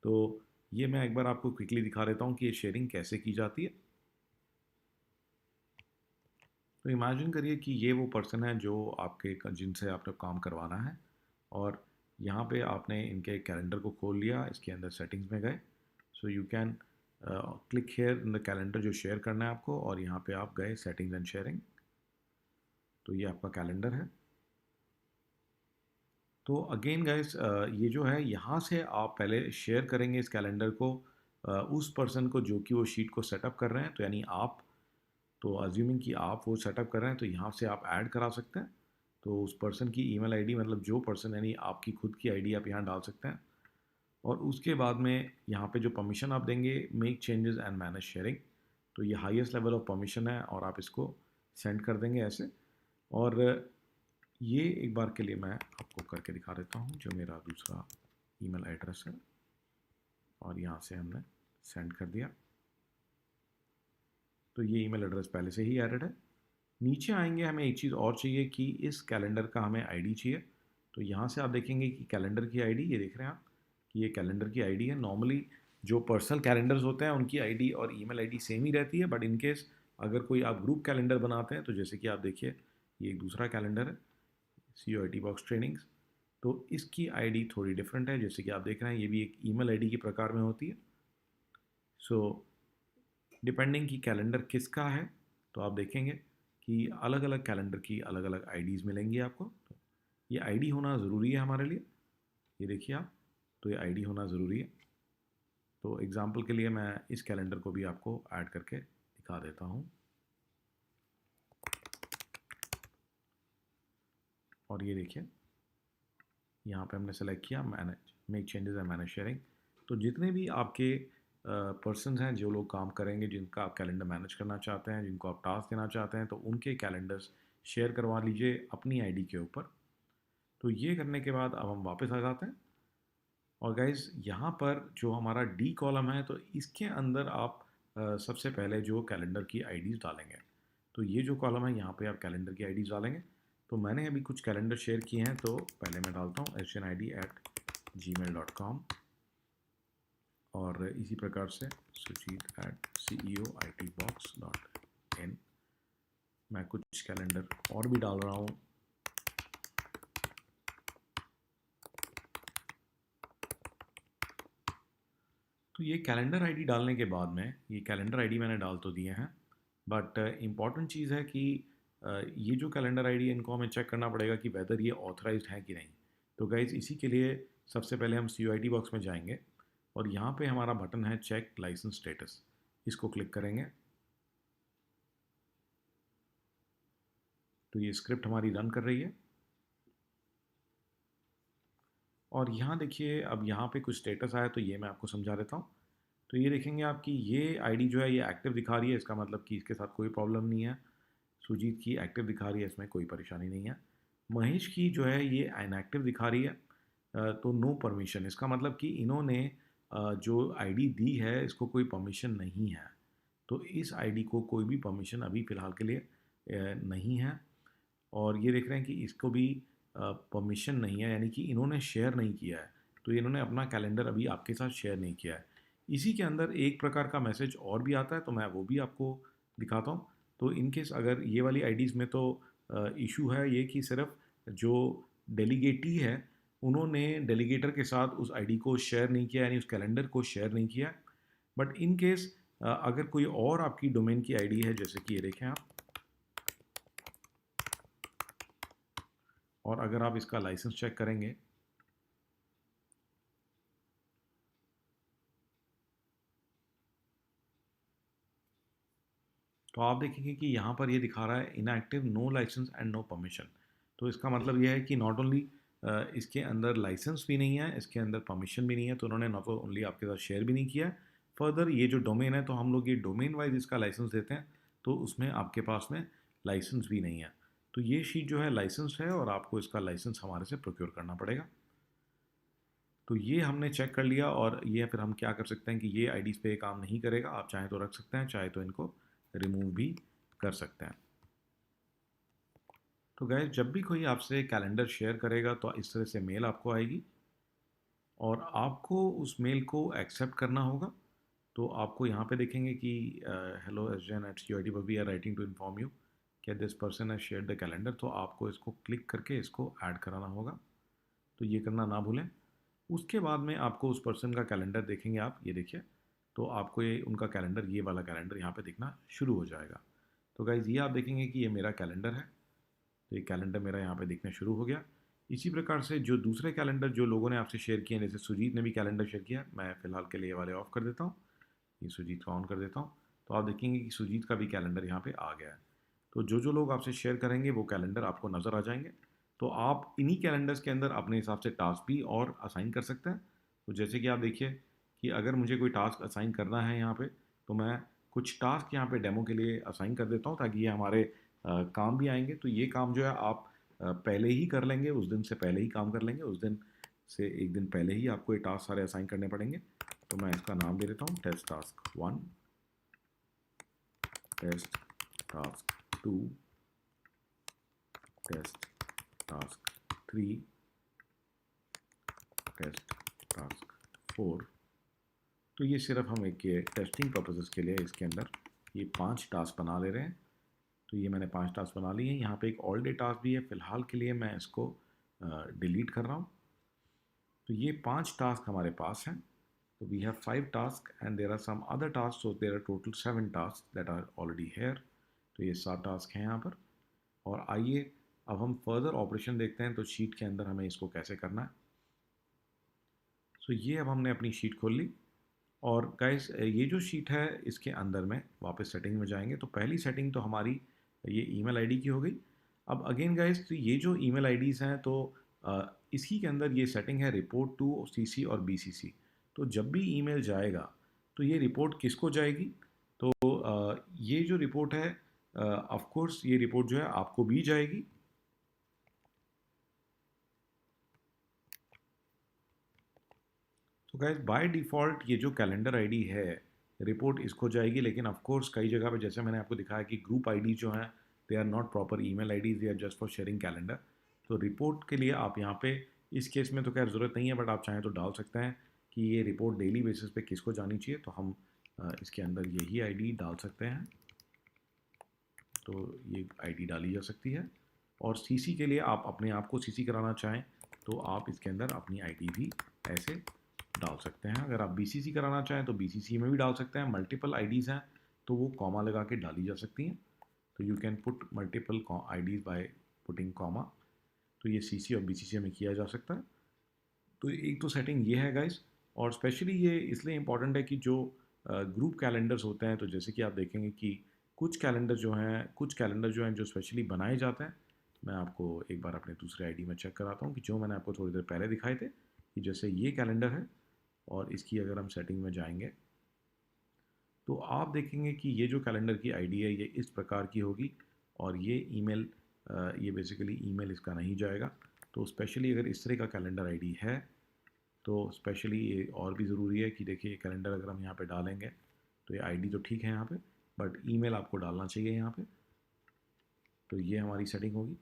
तो ये मैं एक बार आपको क्विकली दिखा देता हूँ कि ये शेयरिंग कैसे की जाती है। तो इमेजिन करिए कि ये वो पर्सन है जो आपके जिनसे आपको काम करवाना है, और यहाँ पे आपने इनके कैलेंडर को खोल लिया, इसके अंदर सेटिंग्स में गए। सो you can click here in the calendar जो शेयर करना है आपको, और यहाँ पे आप गए सेटिंग्स एंड शेयरिंग। तो ये आपका कैलेंडर है। तो अगेन गाइस ये जो है यहाँ से आप पहले शेयर करेंगे इस कैलेंडर को उस पर्सन को जो कि वो शीट को सेटअप कर रहे हैं, तो यानी आप। तो अज्यूमिंग कि आप वो सेटअप कर रहे हैं तो यहाँ से आप ऐड करा सकते हैं। तो उस पर्सन की ईमेल आईडी, मतलब जो पर्सन, यानी आपकी खुद की आईडी आप यहाँ डाल सकते हैं। और उसके बाद में यहाँ पे जो परमिशन आप देंगे, make changes and manage sharing, तो ये हाईएस्ट लेवल ऑफ परमिशन है और आप इसको सेंड कर देंगे ऐसे। और ये एक बार के लिए मैं आपको करके दिखा देता हूँ, जो मेरा दूसरा ईमेल एड्रेस है, और यहाँ से हमने सेंड कर दिया। तो ये ईमेल एड्रेस पहले से ही एडेड है। नीचे आएंगे, हमें एक चीज़ और चाहिए कि इस कैलेंडर का हमें आईडी चाहिए। तो यहाँ से आप देखेंगे कि कैलेंडर की आईडी, ये देख रहे हैं आप कि ये कैलेंडर की आईडी है। नॉर्मली जो पर्सनल कैलेंडर्स होते हैं उनकी आईडी और ईमेल आईडी सेम ही रहती है, बट इन केस अगर कोई आप ग्रुप कैलेंडर बनाते हैं, तो जैसे कि आप देखिए ये एक दूसरा कैलेंडर है, COIT बॉक्स ट्रेनिंग्स, तो इसकी आईडी थोड़ी डिफरेंट है। जैसे कि आप देख रहे हैं ये भी एक ईमेल आईडी के प्रकार में होती है। सो डिपेंडिंग कि कैलेंडर किसका है, तो आप देखेंगे कि अलग अलग कैलेंडर की अलग अलग आईडीज़ मिलेंगी आपको। तो ये आईडी होना ज़रूरी है हमारे लिए, ये देखिए आप, तो ये आईडी होना ज़रूरी है। तो एग्ज़ाम्पल के लिए मैं इस कैलेंडर को भी आपको ऐड करके दिखा देता हूँ। और ये देखिए यहाँ पे हमने सेलेक्ट किया manage, make changes and manage sharing. तो जितने भी आपके पर्सनस हैं, जो लोग काम करेंगे, जिनका आप कैलेंडर मैनेज करना चाहते हैं, जिनको आप टास्क देना चाहते हैं, तो उनके कैलेंडर्स शेयर करवा लीजिए अपनी आईडी के ऊपर। तो ये करने के बाद अब हम वापस आ जाते हैं। और गाइज़ यहाँ पर जो हमारा डी कॉलम है, तो इसके अंदर आप सबसे पहले जो कैलेंडर की आईडीज़ डालेंगे। तो ये जो कॉलम है यहाँ पे आप कैलेंडर की आईडीज़ डालेंगे। तो मैंने अभी कुछ कैलेंडर शेयर किए हैं, तो पहले मैं डालता हूँ hsid@gmail.com, और इसी प्रकार से sujit@ceoitbox.in। मैं कुछ कैलेंडर और भी डाल रहा हूँ। तो ये कैलेंडर आईडी डालने के बाद में, ये कैलेंडर आईडी मैंने डाल तो दिए हैं, बट इम्पॉर्टेंट चीज़ है कि ये जो कैलेंडर आईडी है, इनको हमें चेक करना पड़ेगा कि वेदर ये ऑथराइज्ड है कि नहीं। तो गाइज़ इसी के लिए सबसे पहले हम COIT बॉक्स में जाएंगे, और यहाँ पे हमारा बटन है चेक लाइसेंस स्टेटस, इसको क्लिक करेंगे। तो ये स्क्रिप्ट हमारी रन कर रही है, और यहाँ देखिए अब यहाँ पे कुछ स्टेटस आया, तो ये मैं आपको समझा देता हूँ। तो ये देखेंगे आप कि ये आईडी जो है ये एक्टिव दिखा रही है, इसका मतलब कि इसके साथ कोई प्रॉब्लम नहीं है। सुजीत की एक्टिव दिखा रही है, इसमें कोई परेशानी नहीं है। महेश की जो है ये इनएक्टिव दिखा रही है, तो नो परमिशन, इसका मतलब कि इन्होंने जो आईडी दी है इसको कोई परमिशन नहीं है। तो इस आईडी को कोई भी परमिशन अभी फ़िलहाल के लिए नहीं है। और ये देख रहे हैं कि इसको भी परमिशन नहीं है, यानी कि इन्होंने शेयर नहीं किया है। तो इन्होंने अपना कैलेंडर अभी आपके साथ शेयर नहीं किया है। इसी के अंदर एक प्रकार का मैसेज और भी आता है, तो मैं वो भी आपको दिखाता हूँ। तो इन केस अगर ये वाली आईडीज़ में तो इशू है ये कि सिर्फ जो डेलीगेटी है, उन्होंने डेलीगेटर के साथ उस आईडी को शेयर नहीं किया, यानी उस कैलेंडर को शेयर नहीं किया। बट इन केस अगर कोई और आपकी डोमेन की आईडी है, जैसे कि ये देखें आप, और अगर आप इसका लाइसेंस चेक करेंगे, तो आप देखेंगे कि यहाँ पर ये दिखा रहा है inactive, no licence and no permission. तो इसका मतलब यह है कि नॉट ओनली इसके अंदर लाइसेंस भी नहीं है, इसके अंदर परमिशन भी नहीं है, तो उन्होंने नॉट ओनली आपके साथ शेयर भी नहीं किया है। फर्दर ये जो डोमेन है, तो हम लोग ये डोमेन वाइज इसका लाइसेंस देते हैं, तो उसमें आपके पास में लाइसेंस भी नहीं है। तो ये शीट जो है लाइसेंस है और आपको इसका लाइसेंस हमारे से प्रोक्योर करना पड़ेगा। तो ये हमने चेक कर लिया और ये फिर हम क्या कर सकते हैं कि ये आईडीज़ पे काम नहीं करेगा, आप चाहें तो रख सकते हैं, चाहे तो इनको रिमूव भी कर सकते हैं। तो गैस जब भी कोई आपसे कैलेंडर शेयर करेगा तो इस तरह से मेल आपको आएगी और आपको उस मेल को एक्सेप्ट करना होगा। तो आपको यहाँ पे देखेंगे कि hello SJN@CUIT we are writing to inform you कि this person has share the calendar. तो आपको इसको क्लिक करके इसको ऐड कराना होगा, तो ये करना ना भूलें। उसके बाद में आपको उस पर्सन का कैलेंडर देखेंगे आप, ये देखिए, तो आपको ये उनका कैलेंडर, ये वाला कैलेंडर यहाँ पे दिखना शुरू हो जाएगा। तो गाइज़ ये आप देखेंगे कि ये मेरा कैलेंडर है, तो ये कैलेंडर मेरा यहाँ पे दिखना शुरू हो गया। इसी प्रकार से जो दूसरे कैलेंडर जो लोगों ने आपसे शेयर किए हैं, जैसे सुजीत ने भी कैलेंडर शेयर किया, मैं फ़िलहाल के लिए ये वाले ऑफ़ कर देता हूँ, ये सुजीत का ऑन कर देता हूँ। तो आप देखेंगे कि सुजीत का भी कैलेंडर यहाँ पे आ गया है। तो जो लोग आपसे शेयर करेंगे वो कैलेंडर आपको नज़र आ जाएंगे। तो आप इन्हीं कैलेंडर्स के अंदर अपने हिसाब से टास्क भी और असाइन कर सकते हैं। तो जैसे कि आप देखिए कि अगर मुझे कोई टास्क असाइन करना है यहाँ पे, तो मैं कुछ टास्क यहाँ पे डेमो के लिए असाइन कर देता हूँ ताकि ये हमारे काम भी आएंगे। तो ये काम जो है आप पहले ही कर लेंगे, उस दिन से पहले ही काम कर लेंगे, उस दिन से एक दिन पहले ही आपको ये टास्क सारे असाइन करने पड़ेंगे। तो मैं इसका नाम दे देता हूँ test task 1, test task 2, test task 3, test task 4। तो ये सिर्फ हम एक ये टेस्टिंग पर्पसेस के लिए इसके अंदर ये 5 टास्क बना ले रहे हैं। तो ये मैंने 5 टास्क बना लिए हैं। यहाँ पे एक ऑल डे टास्क भी है, फ़िलहाल के लिए मैं इसको डिलीट कर रहा हूँ। तो ये 5 टास्क हमारे पास हैं। तो we have 5 task and there are some other task, so there are total 7 task that are already here. तो ये 7 टास्क हैं यहाँ पर। और आइए अब हम फर्दर ऑपरेशन देखते हैं, तो शीट के अंदर हमें इसको कैसे करना है। सो ये अब हमने अपनी शीट खोल ली और गाइस ये जो शीट है इसके अंदर में वापस सेटिंग में जाएंगे। तो पहली सेटिंग तो हमारी ये ईमेल आईडी की हो गई। अब अगेन गाइस, तो ये जो ईमेल आईडीज़ हैं, तो इसी के अंदर ये सेटिंग है रिपोर्ट टू CC और BCC। तो जब भी ईमेल जाएगा तो ये रिपोर्ट किसको जाएगी, तो ये जो रिपोर्ट है ऑफ कोर्स ये रिपोर्ट जो है आपको भी जाएगी। तो गाइस बाय डिफ़ॉल्ट ये जो कैलेंडर आईडी है रिपोर्ट इसको जाएगी, लेकिन ऑफ कोर्स कई जगह पे जैसे मैंने आपको दिखाया कि ग्रुप आईडी जो हैं they are not proper email IDs, they are just for sharing calendar. तो रिपोर्ट के लिए आप यहाँ पे इस केस में तो खैर ज़रूरत नहीं है, बट आप चाहें तो डाल सकते हैं कि ये रिपोर्ट डेली बेसिस पे किसको जानी चाहिए। तो हम इसके अंदर यही आईडी डाल सकते हैं। तो ये आईडी डाली जा सकती है। और CC के लिए आप अपने आप को CC कराना चाहें तो आप इसके अंदर अपनी आईडी भी ऐसे डाल सकते हैं। अगर आप BCC कराना चाहें तो BCC में भी डाल सकते हैं। मल्टीपल आईडीज़ हैं तो वो कॉमा लगा के डाली जा सकती हैं। तो you can put multiple IDs by putting comma. तो ये CC और BCC में किया जा सकता है। तो एक तो सेटिंग ये है गाइस। और स्पेशली ये इसलिए इम्पॉर्टेंट है कि जो ग्रुप कैलेंडर्स होते हैं, तो जैसे कि आप देखेंगे कि कुछ कैलेंडर जो हैं जो स्पेशली बनाए जाते हैं। मैं आपको एक बार अपने दूसरे आईडी में चेक कराता हूँ कि जो मैंने आपको थोड़ी देर पहले दिखाए थे, कि जैसे ये कैलेंडर है और इसकी अगर हम सेटिंग में जाएंगे तो आप देखेंगे कि ये जो कैलेंडर की आईडी है ये इस प्रकार की होगी और ये ईमेल ये बेसिकली ईमेल इसका नहीं जाएगा। तो स्पेशली अगर इस तरह का कैलेंडर आईडी है तो स्पेशली ये और भी ज़रूरी है कि देखिए कैलेंडर अगर हम यहाँ पे डालेंगे तो ये आईडी तो ठीक है यहाँ पे, बट ईमेल आपको डालना चाहिए यहाँ पे। तो ये हमारी सेटिंग होगी।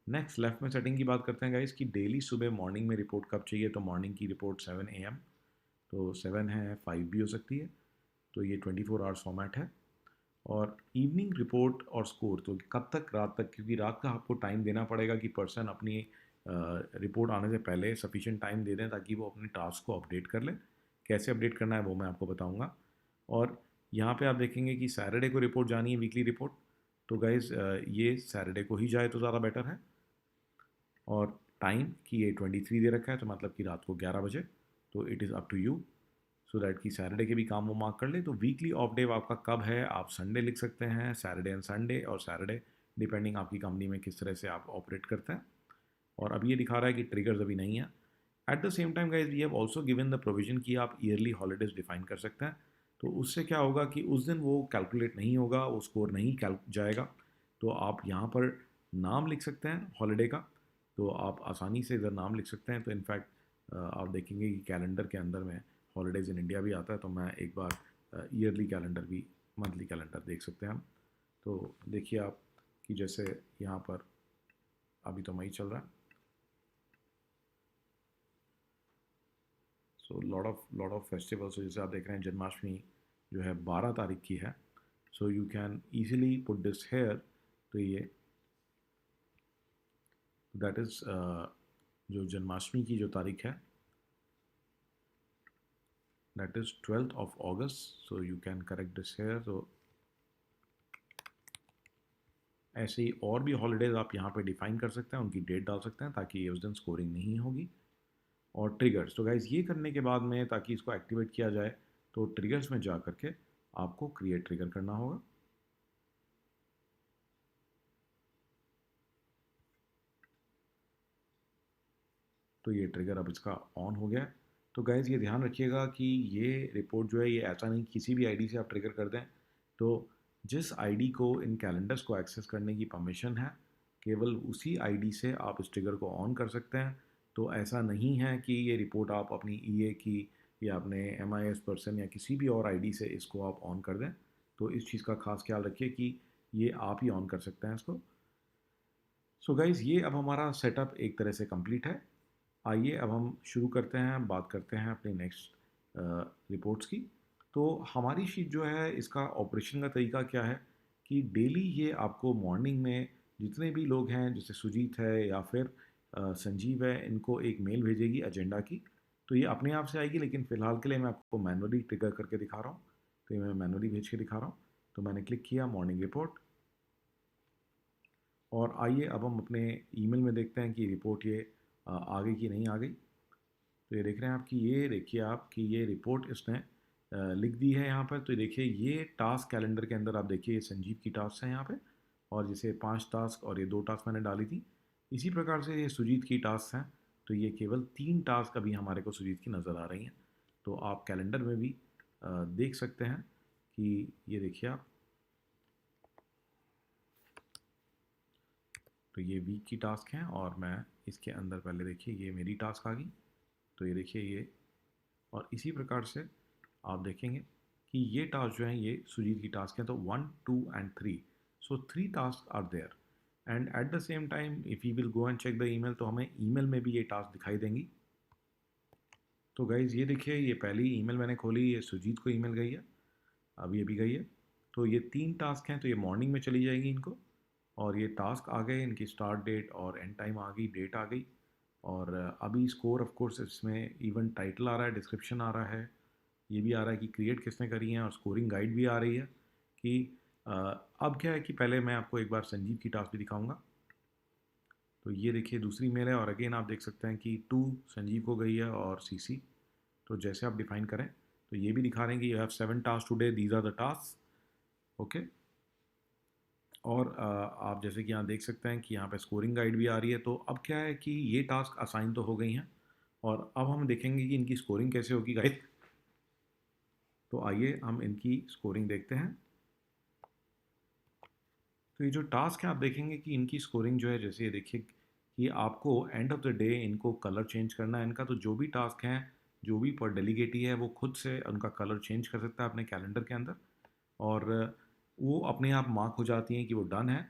नेक्स्ट लेफ्ट में सेटिंग की बात करते हैं गाइस कि डेली सुबह मॉर्निंग में रिपोर्ट कब चाहिए। तो मॉर्निंग की रिपोर्ट 7 AM, तो 7 है, 5 भी हो सकती है। तो ये 24 आवर्स फॉर्मेट है। और इवनिंग रिपोर्ट और स्कोर, तो कब तक, रात तक, क्योंकि रात का आपको टाइम देना पड़ेगा कि पर्सन अपनी रिपोर्ट आने से पहले सफिशिएंट टाइम दे दें ताकि वो अपने टास्क को अपडेट कर ले। कैसे अपडेट करना है वो मैं आपको बताऊंगा। और यहाँ पे आप देखेंगे कि सैटरडे को रिपोर्ट जानी है, वीकली रिपोर्ट। तो गाइज ये सैटरडे को ही जाए तो ज़्यादा बेटर है। और टाइम कि ये 23 दे रखा है, तो मतलब कि रात को 11 बजे। तो it is up to you. So that कि सैटरडे के भी काम वो मार्क कर ले। तो वीकली ऑफ डे आपका कब है, आप संडे लिख सकते हैं, सैटरडे एंड संडे, और सैटरडे डिपेंडिंग आपकी कंपनी में किस तरह से आप ऑपरेट करते हैं। और अब ये दिखा रहा है कि ट्रिगर्स अभी नहीं है। At the same time guys we have also given the provision कि आप ईयरली हॉलीडेज डिफाइन कर सकते हैं। तो उससे क्या होगा कि उस दिन वो कैलकुलेट नहीं होगा, वो स्कोर नहीं जाएगा। तो आप यहाँ पर नाम लिख सकते हैं हॉलीडे का, तो आप आसानी से इधर नाम लिख सकते हैं। तो इनफैक्ट आप देखेंगे कि कैलेंडर के अंदर में हॉलीडेज़ इन इंडिया भी आता है। तो मैं एक बार ईयरली कैलेंडर भी, मंथली कैलेंडर देख सकते हैं हम। तो देखिए आप कि जैसे यहाँ पर अभी तो मई चल रहा है, सो लॉट ऑफ फेस्टिवल्स। जैसे आप देख रहे हैं जन्माष्टमी जो है 12 तारीख की है। So you can easily put this here. तो ये दैट इज़ जो जन्माष्टमी की जो तारीख है that is 12th of August। So you can correct this here. तो ऐसे ही और भी हॉलीडेज़ आप यहाँ पे डिफाइन कर सकते हैं, उनकी डेट डाल सकते हैं ताकि ये उस दिन स्कोरिंग नहीं होगी। और ट्रिगर्स, तो गाइज ये करने के बाद में ताकि इसको एक्टिवेट किया जाए तो ट्रिगर्स में जा करके आपको क्रिएट ट्रिगर करना होगा। तो ये ट्रिगर अब इसका ऑन हो गया है। तो गाइज ये ध्यान रखिएगा कि ये रिपोर्ट जो है ये ऐसा नहीं किसी भी आईडी से आप ट्रिगर कर दें। तो जिस आईडी को इन कैलेंडर्स को एक्सेस करने की परमिशन है केवल उसी आईडी से आप इस ट्रिगर को ऑन कर सकते हैं। तो ऐसा नहीं है कि ये रिपोर्ट आप अपनी ईए की या अपने MIS पर्सन या किसी भी और आईडी से इसको आप ऑन कर दें। तो इस चीज़ का खास ख्याल रखिए कि ये आप ही ऑन कर सकते हैं इसको। सो गाइज़ ये अब हमारा सेटअप एक तरह से कंप्लीट है। आइए अब हम शुरू करते हैं, बात करते हैं अपने नेक्स्ट रिपोर्ट्स की। तो हमारी शीट जो है इसका ऑपरेशन का तरीका क्या है कि डेली ये आपको मॉर्निंग में जितने भी लोग हैं जैसे सुजीत है या फिर संजीव है इनको एक मेल भेजेगी एजेंडा की। तो ये अपने आप से आएगी, लेकिन फ़िलहाल के लिए मैं आपको मैनुअली ट्रिगर करके दिखा रहा हूँ। तो ये मैं मैनुअली भेज के दिखा रहा हूँ। तो मैंने क्लिक किया मॉर्निंग रिपोर्ट, और आइए अब हम अपने ईमेल में देखते हैं कि रिपोर्ट ये आ गई कि नहीं आ गई। तो ये देख रहे हैं आप कि ये देखिए आप कि ये रिपोर्ट इसने लिख दी है यहाँ पर। तो देखिए ये टास्क कैलेंडर के अंदर आप देखिए ये संजीव की टास्क है यहाँ पे, और जैसे 5 टास्क और ये 2 टास्क मैंने डाली थी। इसी प्रकार से ये सुजीत की टास्क हैं। तो ये केवल 3 टास्क अभी हमारे को सुजीत की नज़र आ रही हैं। तो आप कैलेंडर में भी देख सकते हैं कि ये देखिए आप, तो ये वीक की टास्क हैं और मैं इसके अंदर पहले देखिए ये मेरी टास्क आ गई। तो ये देखिए ये, और इसी प्रकार से आप देखेंगे कि ये टास्क जो हैं ये सुजीत की टास्क हैं। तो 1, 2 and 3, so 3 task are there. And at the same time if you will go and check the email तो हमें ईमेल में भी ये टास्क दिखाई देंगी। तो गाइज़ ये देखिए ये पहली ईमेल मैंने खोली, ये सुजीत को ईमेल गई है, अभी गई है। तो ये 3 टास्क हैं, तो ये मॉर्निंग में चली जाएगी इनको। और ये टास्क आ गए, इनकी स्टार्ट डेट और एंड टाइम आ गई, डेट आ गई। और अभी स्कोर ऑफ कोर्स इसमें इवन टाइटल आ रहा है, डिस्क्रिप्शन आ रहा है, ये भी आ रहा है कि क्रिएट किसने करी है, और स्कोरिंग गाइड भी आ रही है कि अ, अब क्या है कि पहले मैं आपको एक बार संजीव की टास्क भी दिखाऊंगा। तो ये देखिए दूसरी मेल है, और अगेन आप देख सकते हैं कि 2 संजीव को गई है और CC। तो जैसे आप डिफाइन करें तो ये भी दिखा रहे हैं कि you have 7 task today, these are the task. Okay, और आप जैसे कि यहाँ देख सकते हैं कि यहाँ पे स्कोरिंग गाइड भी आ रही है। तो अब क्या है कि ये टास्क असाइन तो हो गई हैं, और अब हम देखेंगे कि इनकी स्कोरिंग कैसे होगी गाइड। तो आइए हम इनकी स्कोरिंग देखते हैं। तो ये जो टास्क है आप देखेंगे कि इनकी स्कोरिंग जो है, जैसे ये देखिए कि आपको एंड ऑफ द डे इनको कलर चेंज करना है इनका। तो जो भी टास्क हैं, जो भी पर डेलीगेटी है वो खुद से उनका कलर चेंज कर सकता है अपने कैलेंडर के अंदर, और वो अपने आप मार्क हो जाती हैं कि वो डन है।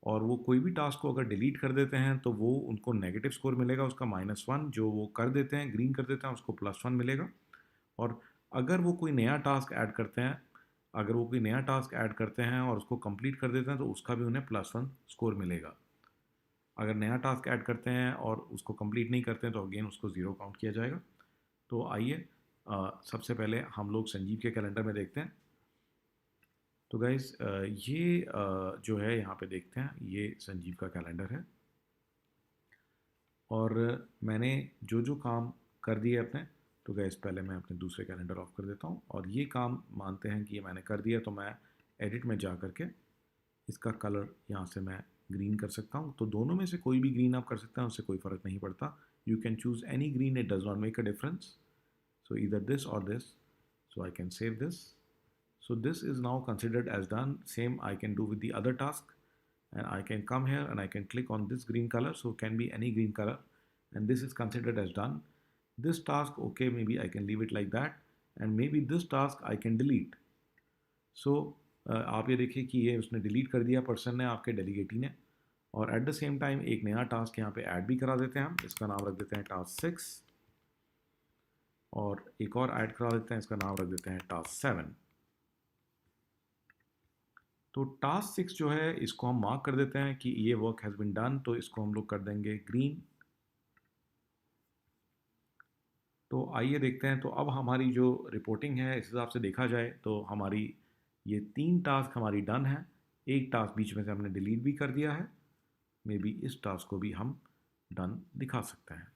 और वो कोई भी टास्क को अगर डिलीट कर देते हैं तो वो उनको नेगेटिव स्कोर मिलेगा, उसका -1। जो वो कर देते हैं, ग्रीन कर देते हैं, उसको +1 मिलेगा। और अगर वो कोई नया टास्क ऐड करते हैं, अगर वो कोई नया टास्क ऐड करते हैं और उसको कंप्लीट कर देते हैं तो उसका भी उन्हें +1 स्कोर मिलेगा। अगर नया टास्क ऐड करते हैं और उसको कंप्लीट नहीं करते हैं तो अगेन उसको ज़ीरो काउंट किया जाएगा। तो आइए सबसे पहले हम लोग संजीव के कैलेंडर में देखते हैं। तो गाइज़ ये जो है यहाँ पे देखते हैं, ये संजीव का कैलेंडर है, और मैंने जो जो काम कर दिए अपने तो गैस पहले मैं अपने दूसरे कैलेंडर ऑफ कर देता हूँ, और ये काम मानते हैं कि ये मैंने कर दिया, तो मैं एडिट में जा करके इसका कलर यहाँ से मैं ग्रीन कर सकता हूँ। तो दोनों में से कोई भी ग्रीन आप कर सकते हैं, उससे कोई फ़र्क नहीं पड़ता। You can choose any green, it does not make a difference. So either this or this. So I can save this. So this is now considered as done. Same I can do with the other task, and I can come here and I can click on this green color. So it can be any green color, and this is considered as done. This task, okay, maybe I can leave it like that, and maybe this task I can delete. So आप ये देखिए कि ये उसने delete कर दिया person ने, आपके डेलीगेटी ने। और एट द सेम टाइम एक नया टास्क यहाँ पे ऐड भी करा देते हैं हम। इसका नाम रख देते हैं टास्क 6, और एक और ऐड करा देते हैं, इसका नाम रख देते हैं टास्क 7। तो टास्क 6 जो है इसको हम मार्क कर देते हैं कि ये वर्क हैज़ बिन डन, तो इसको हम लोग कर देंगे ग्रीन। तो आइए देखते हैं। तो अब हमारी जो रिपोर्टिंग है इस हिसाब से देखा जाए तो हमारी ये 3 टास्क हमारी डन है। एक टास्क बीच में से हमने डिलीट भी कर दिया है। मे बी इस टास्क को भी हम डन दिखा सकते हैं।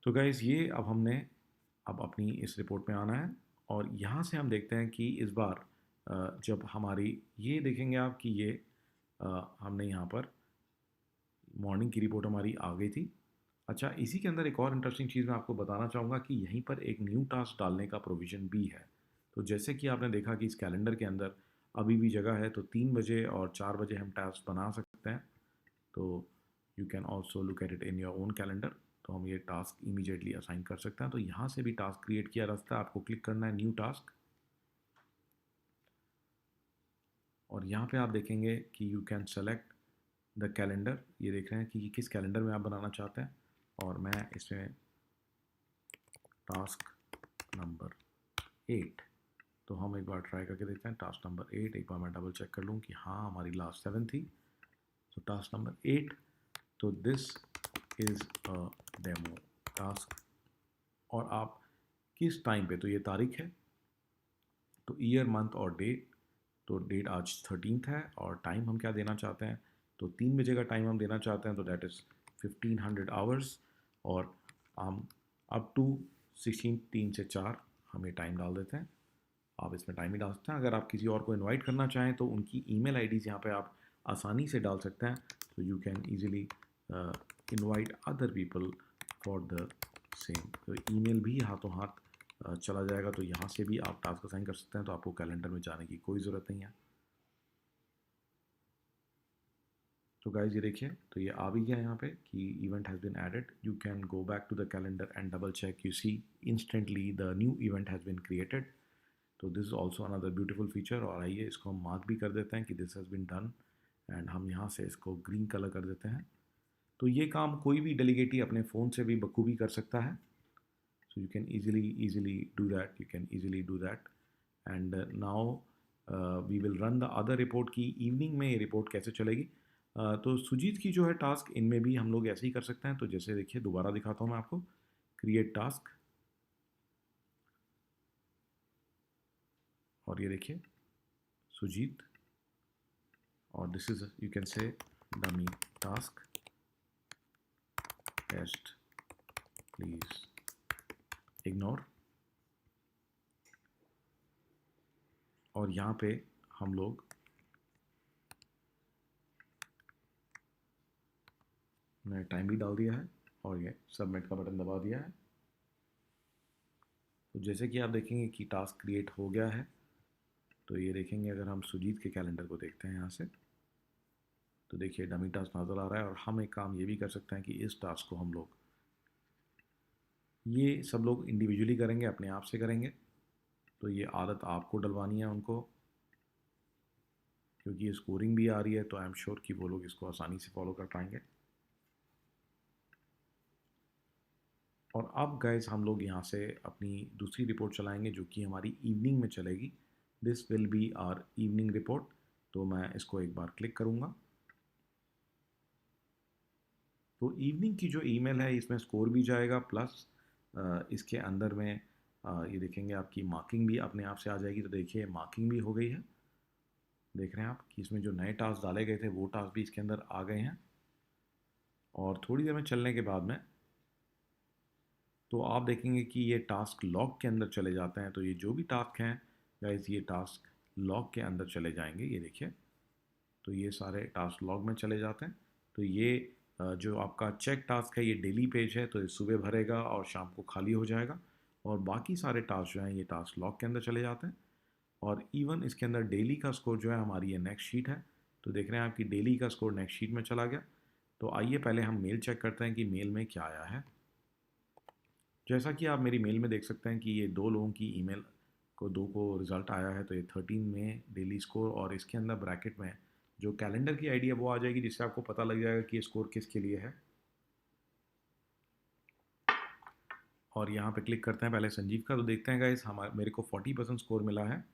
तो गाइज़ ये अब हमने अपनी इस रिपोर्ट में आना है, और यहाँ से हम देखते हैं कि इस बार जब हमारी ये देखेंगे आप कि ये हमने यहाँ पर मॉर्निंग की रिपोर्ट हमारी आ गई थी। अच्छा, इसी के अंदर एक और इंटरेस्टिंग चीज़ मैं आपको बताना चाहूँगा कि यहीं पर एक न्यू टास्क डालने का प्रोविज़न भी है। तो जैसे कि आपने देखा कि इस कैलेंडर के अंदर अभी भी जगह है, तो 3 बजे और 4 बजे हम टास्क बना सकते हैं। तो you can also look at it in your own calendar. तो हम ये टास्क इमीडिएटली असाइन कर सकते हैं। तो यहाँ से भी टास्क क्रिएट किया रास्ता, आपको क्लिक करना है न्यू टास्क, और यहाँ पे आप देखेंगे कि you can select the calendar. ये देख रहे हैं कि किस कैलेंडर में आप बनाना चाहते हैं, और मैं इसमें टास्क नंबर 8, तो हम एक बार ट्राई करके देखते हैं। टास्क नंबर 8, एक बार मैं डबल चेक कर लूँ कि हाँ हमारी लास्ट 7 थी। तो टास्क नंबर 8, तो this is a demo task, और आप किस टाइम पे, तो ये तारीख है, तो ईयर मंथ और डेट। तो डेट आज 13th है, और टाइम हम क्या देना चाहते हैं, तो 3 बजे का टाइम हम देना चाहते हैं, तो दैट इज़ 1500 आवर्स। और हम अप टू 16 3 से 4 हम ये टाइम डाल देते हैं। आप इसमें टाइम ही डाल सकते हैं। अगर आप किसी और को इनवाइट करना चाहें तो उनकी ईमेल आईडीज़ यहाँ पे आप आसानी से डाल सकते हैं। तो you can easily invite other people for the same. तो ईमेल भी हाथों हाथ चला जाएगा। तो यहाँ से भी आप टास्क असाइन कर सकते हैं, तो आपको कैलेंडर में जाने की कोई ज़रूरत नहीं है। तो गाइज ये देखिए, तो ये आ भी गया यहाँ पे कि event has been added. You can go back to the calendar and double check, you see instantly the new event has been created. तो this is also another beautiful feature. और आइए इसको हम मार्क भी कर देते हैं कि this has been done, and हम यहाँ से इसको ग्रीन कलर कर देते हैं। तो ये काम कोई भी डेलीगेटी अपने फ़ोन से भी बखूबी कर सकता है। So you can easily do that. You can easily do that. And now we will run the other report की इवनिंग में ये रिपोर्ट कैसे चलेगी। तो सुजीत की जो है टास्क, इनमें भी हम लोग ऐसे ही कर सकते हैं। तो जैसे देखिए, दोबारा दिखाता हूँ मैं आपको, क्रिएट टास्क, और ये देखिए सुजीत, और this is you can say dummy task test please ignore. और यहाँ पे हम लोग मैंने टाइम भी डाल दिया है, और ये सबमिट का बटन दबा दिया है। तो जैसे कि आप देखेंगे कि टास्क क्रिएट हो गया है। तो ये देखेंगे, अगर हम सुजीत के कैलेंडर को देखते हैं यहाँ से, तो देखिए डमी टास्क नज़र आ रहा है। और हम एक काम ये भी कर सकते हैं कि इस टास्क को हम लोग, ये सब लोग इंडिविजुअली करेंगे, अपने आप से करेंगे। तो ये आदत आपको डलवानी है उनको, क्योंकि ये स्कोरिंग भी आ रही है, तो आई एम श्योर कि वो लोग इसको आसानी से फॉलो कर पाएंगे। और अब गाइस हम लोग यहाँ से अपनी दूसरी रिपोर्ट चलाएंगे, जो कि हमारी इवनिंग में चलेगी। This will be our evening report. तो मैं इसको एक बार क्लिक करूँगा। तो इवनिंग की जो ईमेल है, इसमें स्कोर भी जाएगा, प्लस इसके अंदर में ये देखेंगे आपकी मार्किंग भी अपने आप से आ जाएगी। तो देखिए मार्किंग भी हो गई है। देख रहे हैं आप कि इसमें जो नए टास्क डाले गए थे वो टास्क भी इसके अंदर आ गए हैं। और थोड़ी देर में चलने के बाद में तो आप देखेंगे कि ये टास्क लॉग के अंदर चले जाते हैं। तो ये जो भी टास्क हैं गाइस, ये टास्क लॉग के अंदर चले जाएंगे। ये देखिए, तो ये सारे टास्क लॉग में चले जाते हैं। तो ये जो आपका चेक टास्क है ये डेली पेज है, तो ये सुबह भरेगा और शाम को खाली हो जाएगा। और बाकी सारे टास्क जो हैं ये टास्क लॉग के अंदर चले जाते हैं। और इवन इसके अंदर डेली का स्कोर जो है हमारी ये नेक्स्ट शीट है। तो देख रहे हैं आपकी डेली का स्कोर नेक्स्ट शीट में चला गया। तो आइए पहले हम मेल चेक करते हैं कि मेल में क्या आया है। जैसा कि आप मेरी मेल में देख सकते हैं कि ये दो लोगों की ईमेल को दो को रिज़ल्ट आया है। तो ये 13 में डेली स्कोर, और इसके अंदर ब्रैकेट में जो कैलेंडर की आईडी है वो आ जाएगी, जिससे आपको पता लग जाएगा कि ये स्कोर किसके लिए है। और यहाँ पे क्लिक करते हैं पहले संजीव का। तो देखते हैं गाइस, मेरे को 40% स्कोर मिला है।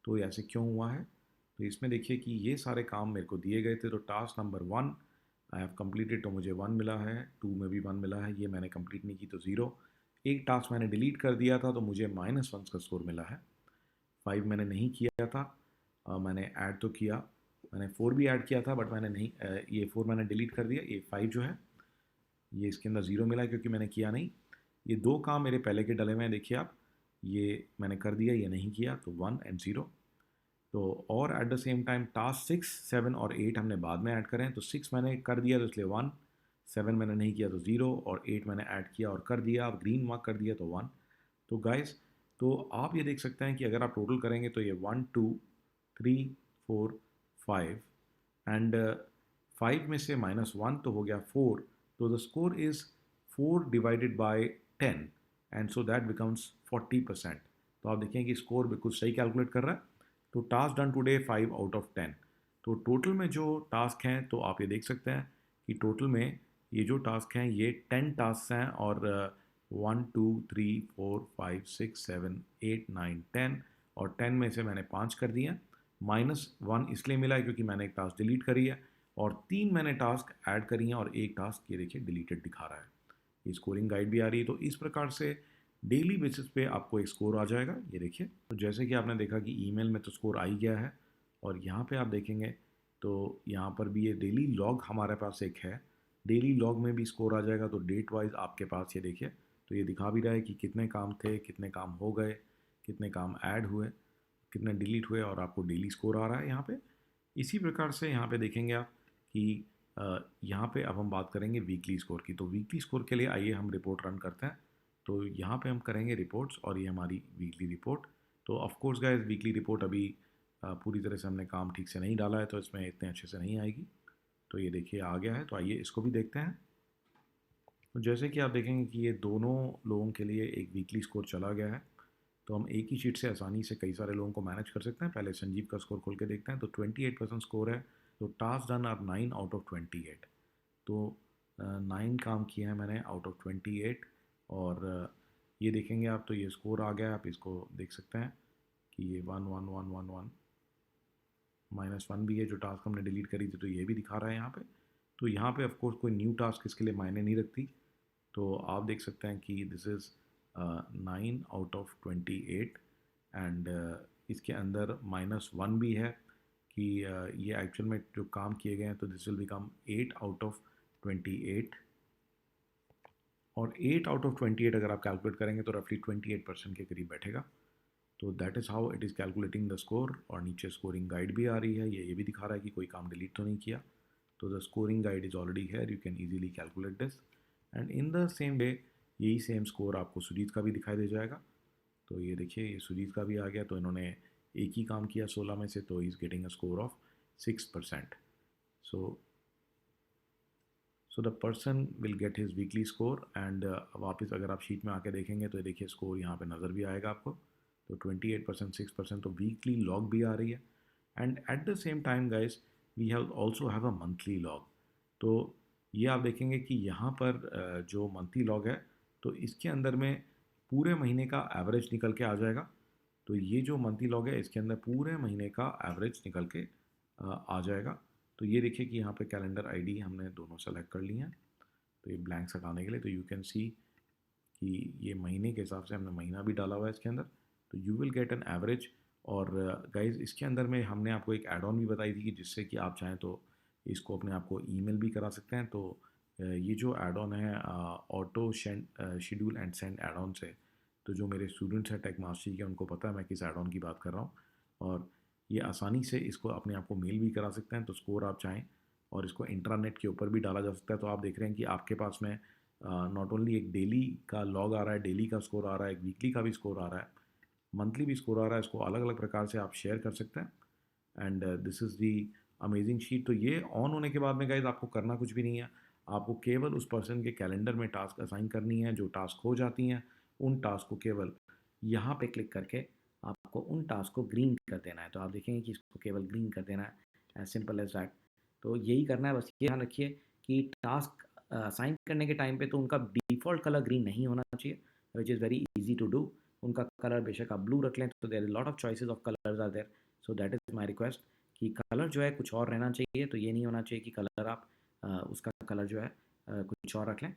तो ऐसे क्यों हुआ है? तो इसमें देखिए कि ये सारे काम मेरे को दिए गए थे। तो task number 1 I have completed, तो मुझे 1 मिला है। 2 में भी 1 मिला है, ये मैंने कंप्लीट नहीं की तो 0। एक टास्क मैंने डिलीट कर दिया था तो मुझे -1 का स्कोर मिला है। 5 मैंने नहीं किया था, मैंने ऐड तो किया, मैंने 4 भी ऐड किया था बट मैंने नहीं, ये 4 मैंने डिलीट कर दिया। ये 5 जो है ये इसके अंदर 0 मिला क्योंकि मैंने किया नहीं। ये दो काम मेरे पहले के डले हुए हैं, देखिए आप, ये मैंने कर दिया, ये नहीं किया, तो 1 एंड 0। तो और eight the same time task 6, 7 और 8 हमने बाद में ऐड करें। तो 6 मैंने कर दिया तो इसलिए 1, 7 मैंने नहीं किया तो 0, और 8 मैंने ऐड किया और कर दिया, अब ग्रीन मार्क कर दिया तो 1। तो गाइस, तो आप ये देख सकते हैं कि अगर आप टोटल करेंगे तो ये 1 2 3 4 5 एंड 5 में से -1 तो हो गया 4। तो the score is 4 divided by 10 and so that becomes 40%। तो आप देखें कि स्कोर बिल्कुल सही कैलकुलेट कर रहा है। तो task done today 5 out of 10। तो टोटल में जो टास्क हैं तो आप ये देख सकते हैं कि टोटल में ये जो टास्क हैं ये 10 टास्क हैं, और 1 2 3 4 5 6 7 8 9 10, और 10 में से मैंने 5 कर दिए हैं। -1 इसलिए मिला है क्योंकि मैंने एक टास्क डिलीट करी है, और 3 मैंने टास्क ऐड करी हैं, और एक टास्क ये देखिए डिलीटेड दिखा रहा है। ये स्कोरिंग गाइड भी आ रही है। तो इस प्रकार से डेली बेसिस पे आपको एक स्कोर आ जाएगा। ये देखिए, तो जैसे कि आपने देखा कि ईमेल में तो स्कोर आ ही गया है, और यहाँ पे आप देखेंगे तो यहाँ पर भी ये डेली लॉग हमारे पास एक है। डेली लॉग में भी स्कोर आ जाएगा। तो डेट वाइज आपके पास ये देखिए, तो ये दिखा भी रहा है कि कितने काम थे, कितने काम हो गए, कितने काम ऐड हुए, कितने डिलीट हुए, और आपको डेली स्कोर आ रहा है यहाँ पे। इसी प्रकार से यहाँ पे देखेंगे आप कि यहाँ पे अब हम बात करेंगे वीकली स्कोर की। तो वीकली स्कोर के लिए आइए हम रिपोर्ट रन करते हैं। तो यहाँ पे हम करेंगे रिपोर्ट्स, और ये हमारी वीकली रिपोर्ट। तो of course guys, weekly report अभी पूरी तरह से हमने काम ठीक से नहीं डाला है, तो इसमें इतने अच्छे से नहीं आएगी। तो ये देखिए आ गया है। तो आइए इसको भी देखते हैं। तो जैसे कि आप देखेंगे कि ये दोनों लोगों के लिए एक वीकली स्कोर चला गया है। तो हम एक ही शीट से आसानी से कई सारे लोगों को मैनेज कर सकते हैं। पहले संजीव का स्कोर खोल के देखते हैं। तो 28% स्कोर है। तो task done are 9 out of 28। तो 9 काम किए हैं मैंने आउट ऑफ 28। और ये देखेंगे आप, तो ये स्कोर आ गया है। आप इसको देख सकते हैं कि ये 1 1 1 1 1 -1 भी है जो टास्क हमने डिलीट करी थी, तो ये भी दिखा रहा है यहाँ पे। तो यहाँ पे ऑफकोर्स कोई न्यू टास्क इसके लिए मायने नहीं रखती। तो आप देख सकते हैं कि this is 9 out of 28, and इसके अंदर -1 भी है कि ये एक्चुअल में जो काम किए गए हैं, तो this will become 8 out of 28। और 8 आउट ऑफ 28 अगर आप कैलकुलेट करेंगे तो रफली 28% के करीब बैठेगा। तो that is how it is calculating the score. और नीचे स्कोरिंग गाइड भी आ रही है। ये भी दिखा रहा है कि कोई काम डिलीट तो नहीं किया। तो the scoring guide is already है, you can easily calculate this. And in the same way यही सेम स्कोर आपको सुजीत का भी दिखाई दे जाएगा। तो ये देखिए, ये सुजीत का भी आ गया। तो इन्होंने एक ही काम किया 16 में से, तो is getting a score of 6%। So the person will get his weekly score. And वापस अगर आप शीट में आके देखेंगे तो देखिए स्कोर यहाँ पे नज़र भी आएगा आपको। तो 28%, 6%, तो वीकली लॉग भी आ रही है। And at the same time guys, we have also have a monthly log. तो ये आप देखेंगे कि यहाँ पर जो मंथली लॉग है, तो इसके अंदर में पूरे महीने का एवरेज निकल के आ जाएगा। तो ये जो मंथली लॉग है इसके अंदर पूरे महीने का एवरेज निकल के आ जाएगा। तो ये देखिए कि यहाँ पे कैलेंडर आईडी हमने दोनों सेलेक्ट कर ली हैं। तो ये ब्लैंक्स हटाने के लिए, तो यू कैन सी कि ये महीने के हिसाब से हमने महीना भी डाला हुआ है इसके अंदर। तो you will get an average. और गाइज इसके अंदर में हमने आपको एक एड ऑन भी बताई थी कि जिससे कि आप चाहें तो इसको अपने आप को ईमेल भी करा सकते हैं। तो ये जो एड ऑन है auto schedule and send add on से, तो जो मेरे स्टूडेंट्स हैं टेक मास्टरी के उनको पता है मैं किस एड ऑन की बात कर रहा हूँ। और ये आसानी से इसको अपने आप को मेल भी करा सकते हैं, तो स्कोर आप चाहें और इसको इंट्रानेट के ऊपर भी डाला जा सकता है। तो आप देख रहे हैं कि आपके पास में नॉट ओनली एक डेली का लॉग आ रहा है, डेली का स्कोर आ रहा है, एक वीकली का भी स्कोर आ रहा है, मंथली भी स्कोर आ रहा है। इसको अलग अलग प्रकार से आप शेयर कर सकते हैं। And this is the amazing sheet. तो ये ऑन होने के बाद में गाइज आपको करना कुछ भी नहीं है, आपको केवल उस पर्सन के कैलेंडर में टास्क असाइन करनी है। जो टास्क हो जाती हैं उन टास्क को केवल यहाँ पे क्लिक करके आपको उन टास्क को ग्रीन कर देना है। तो आप देखेंगे कि इसको केवल ग्रीन कर देना है, एज सिंपल एज दैट। तो यही करना है, बस ये ध्यान रखिए कि टास्क असाइन करने के टाइम पे तो उनका डिफ़ॉल्ट कलर ग्रीन नहीं होना चाहिए, which is very easy to do. उनका कलर बेशक आप ब्लू रख लें, तो there is lot of choices of colours are there. So that is my request कि कलर जो है कुछ और रहना चाहिए। तो ये नहीं होना चाहिए कि कलर आप उसका कलर जो है कुछ और रख लें।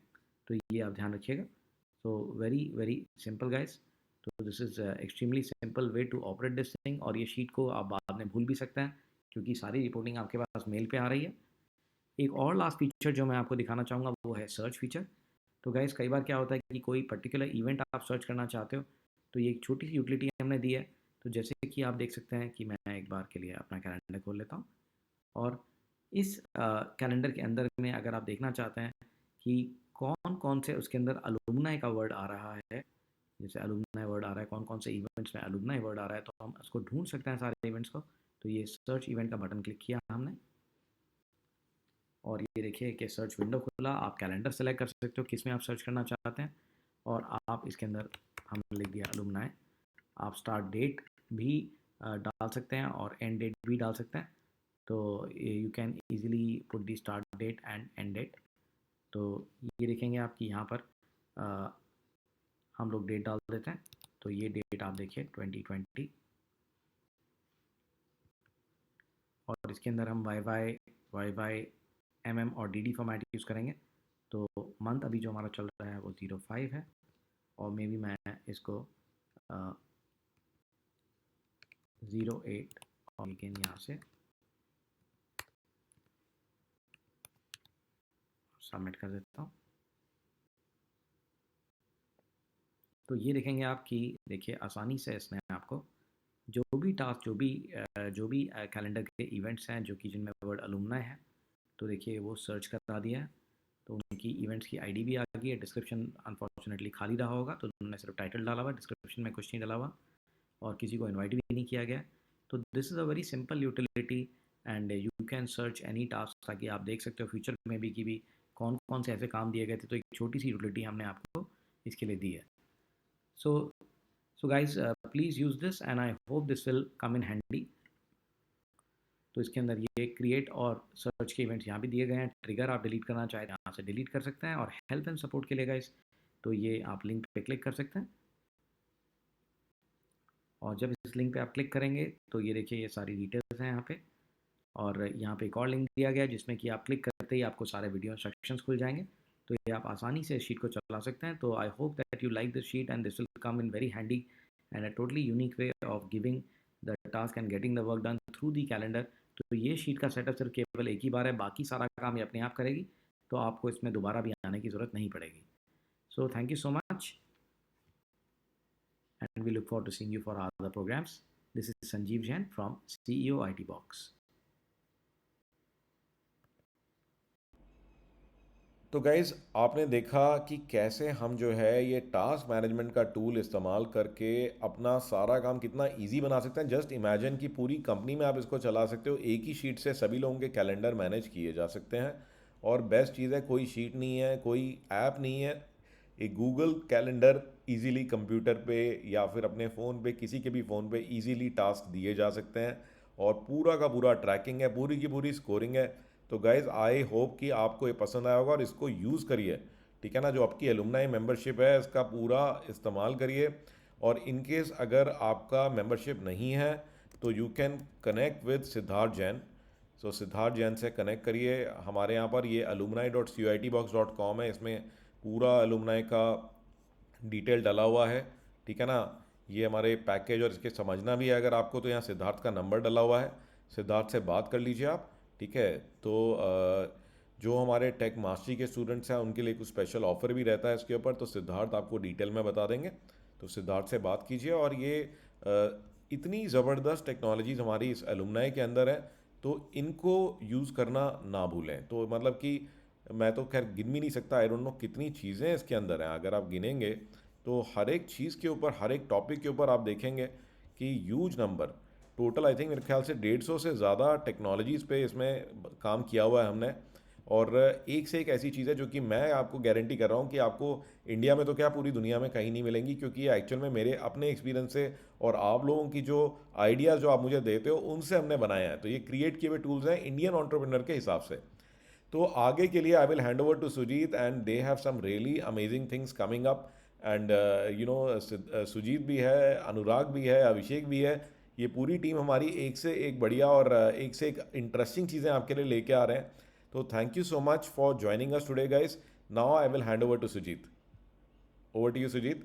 तो ये आप ध्यान रखिएगा। So very very simple guys. तो this is extremely simple way to operate this thing. और ये शीट को आप बाद में भूल भी सकते हैं क्योंकि सारी रिपोर्टिंग आपके पास मेल पे आ रही है। एक और लास्ट फीचर जो मैं आपको दिखाना चाहूँगा वो है सर्च फीचर। तो गाइस कई बार क्या होता है कि कोई पर्टिकुलर इवेंट आप सर्च करना चाहते हो, तो ये एक छोटी सी यूटिलिटी हमने दी है। तो जैसे कि आप देख सकते हैं कि मैं एक बार के लिए अपना कैलेंडर खोल लेता हूँ और इस कैलेंडर के अंदर में अगर आप देखना चाहते हैं कि कौन कौन से उसके अंदर अलुमनाई का वर्ड आ रहा है, जैसे अलुमनाई वर्ड आ रहा है, कौन कौन से इवेंट्स में अलुमनाई वर्ड आ रहा है, तो हम उसको ढूंढ सकते हैं सारे इवेंट्स को। तो ये सर्च इवेंट का बटन क्लिक किया हमने और ये देखिए कि सर्च विंडो खुला। आप कैलेंडर सेलेक्ट कर सकते हो किस में आप सर्च करना चाहते हैं और आप इसके अंदर हमने लिख दिया अलुमनाई। आप स्टार्ट डेट भी डाल सकते हैं और एंड डेट भी डाल सकते हैं। तो you can easily put the start date and end date. तो ये देखेंगे आप कि यहाँ पर अ, हम लोग डेट डाल देते हैं। तो ये डेट आप देखिए 2020 और इसके अंदर हम वाई और डी फॉर्मेट यूज़ करेंगे। तो मंथ अभी जो हमारा चल रहा है वो 05 है और मे बी मैं इसको 08 और अगेन यहाँ से सबमिट कर देता हूँ। तो ये देखेंगे आप कि देखिए आसानी से इसने आपको जो भी टास्क जो भी कैलेंडर के इवेंट्स हैं जो कि जिनमें वर्ड अलुमना है, तो देखिए वो सर्च करा दिया है। तो उनकी इवेंट्स की आईडी भी आ गई है। डिस्क्रिप्शन अनफॉर्चुनेटली खाली रहा होगा, तो उन्होंने सिर्फ टाइटल डाला हुआ, डिस्क्रिप्शन में कुछ नहीं डाला हुआ और किसी को इनवाइट भी नहीं किया गया। तो this is a very simple utility and you can search any task, ताकि आप देख सकते हो फ्यूचर में भी कि भी कौन कौन से ऐसे काम दिए गए थे। तो एक छोटी सी यूटिलिटी हमने आपको इसके लिए दी है। So so guys please use this and I hope this will come in handy. तो इसके अंदर ये क्रिएट और सर्च के इवेंट्स यहाँ भी दिए गए हैं। ट्रिगर आप डिलीट करना चाहे यहाँ से डिलीट कर सकते हैं और हेल्प एंड सपोर्ट के लिए गाइस तो ये आप लिंक पे क्लिक कर सकते हैं। और जब इस लिंक पे आप क्लिक करेंगे तो ये देखिए ये सारी डिटेल्स हैं यहाँ पे। और यहाँ पे एक और लिंक दिया गया है जिसमें कि आप क्लिक करते ही आपको सारे वीडियो इंस्ट्रक्शंस खुल जाएंगे। तो ये आप आसानी से इस शीट को चला सकते हैं। तो I hope that you like this sheet and this will come in very handy and a totally unique way of giving the task and getting the work done through the calendar. तो ये sheet का setup सिर्फ केवल एक ही बार है, बाकी सारा काम ये अपने आप करेगी। तो आपको इसमें दोबारा भी आने की ज़रूरत नहीं पड़ेगी। So thank you so much and we look forward to seeing you for our other programs. This is Sanjeev Jain from CEO IT Box. तो गाइज़ आपने देखा कि कैसे हम जो है ये टास्क मैनेजमेंट का टूल इस्तेमाल करके अपना सारा काम कितना इजी बना सकते हैं। जस्ट इमेजिन कि पूरी कंपनी में आप इसको चला सकते हो, एक ही शीट से सभी लोगों के कैलेंडर मैनेज किए जा सकते हैं। और बेस्ट चीज़ है कोई शीट नहीं है, कोई ऐप नहीं है, एक गूगल कैलेंडर इजीली कंप्यूटर पे या फिर अपने फ़ोन पे किसी के भी फ़ोन पे इजीली टास्क दिए जा सकते हैं और पूरा का पूरा ट्रैकिंग है, पूरी की पूरी स्कोरिंग है। तो गाइज़ आई होप कि आपको ये पसंद आया होगा और इसको यूज़ करिए, ठीक है ना। जो आपकी एलुमनाई मेंबरशिप है इसका पूरा इस्तेमाल करिए। और इन केस अगर आपका मेंबरशिप नहीं है तो you can connect with Siddharth Jain. So Siddharth Jain से कनेक्ट करिए। हमारे यहाँ पर ये alumni.cuitbox.com है, इसमें पूरा alumni का डिटेल डाला हुआ है, ठीक है ना। ये हमारे पैकेज और इसके समझना भी है अगर आपको, तो यहाँ सिद्धार्थ का नंबर डाला हुआ है, सिद्धार्थ से बात कर लीजिए आप, ठीक है। तो जो हमारे टेक मास्टरी के स्टूडेंट्स हैं उनके लिए कुछ स्पेशल ऑफर भी रहता है इसके ऊपर, तो सिद्धार्थ आपको डिटेल में बता देंगे। तो सिद्धार्थ से बात कीजिए। और ये इतनी ज़बरदस्त टेक्नोलॉजीज़ हमारी इस एलुमनाई के अंदर है, तो इनको यूज़ करना ना भूलें। तो मतलब कि मैं तो खैर गिन भी नहीं सकता, आई डोंट नो कितनी चीज़ें इसके अंदर हैं। अगर आप गिनेंगे तो हर एक चीज़ के ऊपर, हर एक टॉपिक के ऊपर आप देखेंगे कि huge number, total I think मेरे ख्याल से 150 से ज़्यादा टेक्नोलॉजीज़ पे इसमें काम किया हुआ है हमने। और एक से एक ऐसी चीज़ है जो कि मैं आपको गारंटी कर रहा हूँ कि आपको इंडिया में तो क्या पूरी दुनिया में कहीं नहीं मिलेंगी, क्योंकि ये एक्चुअल में मेरे अपने एक्सपीरियंस से और आप लोगों की जो आइडियाज़ जो आप मुझे देते हो उनसे हमने बनाए हैं। तो ये क्रिएट किए हुए टूल्स हैं इंडियन एंटरप्रेन्योर के हिसाब से। तो आगे के लिए I will hand over to Sujit, and they have some really amazing things coming up. And Sujit भी है, अनुराग भी है, अभिषेक भी है। ये पूरी टीम हमारी एक से एक बढ़िया और एक से एक इंटरेस्टिंग चीज़ें आपके लिए लेके आ रहे हैं। तो thank you so much for joining us today guys. Now I will hand over to Sujit. Over to you Sujit.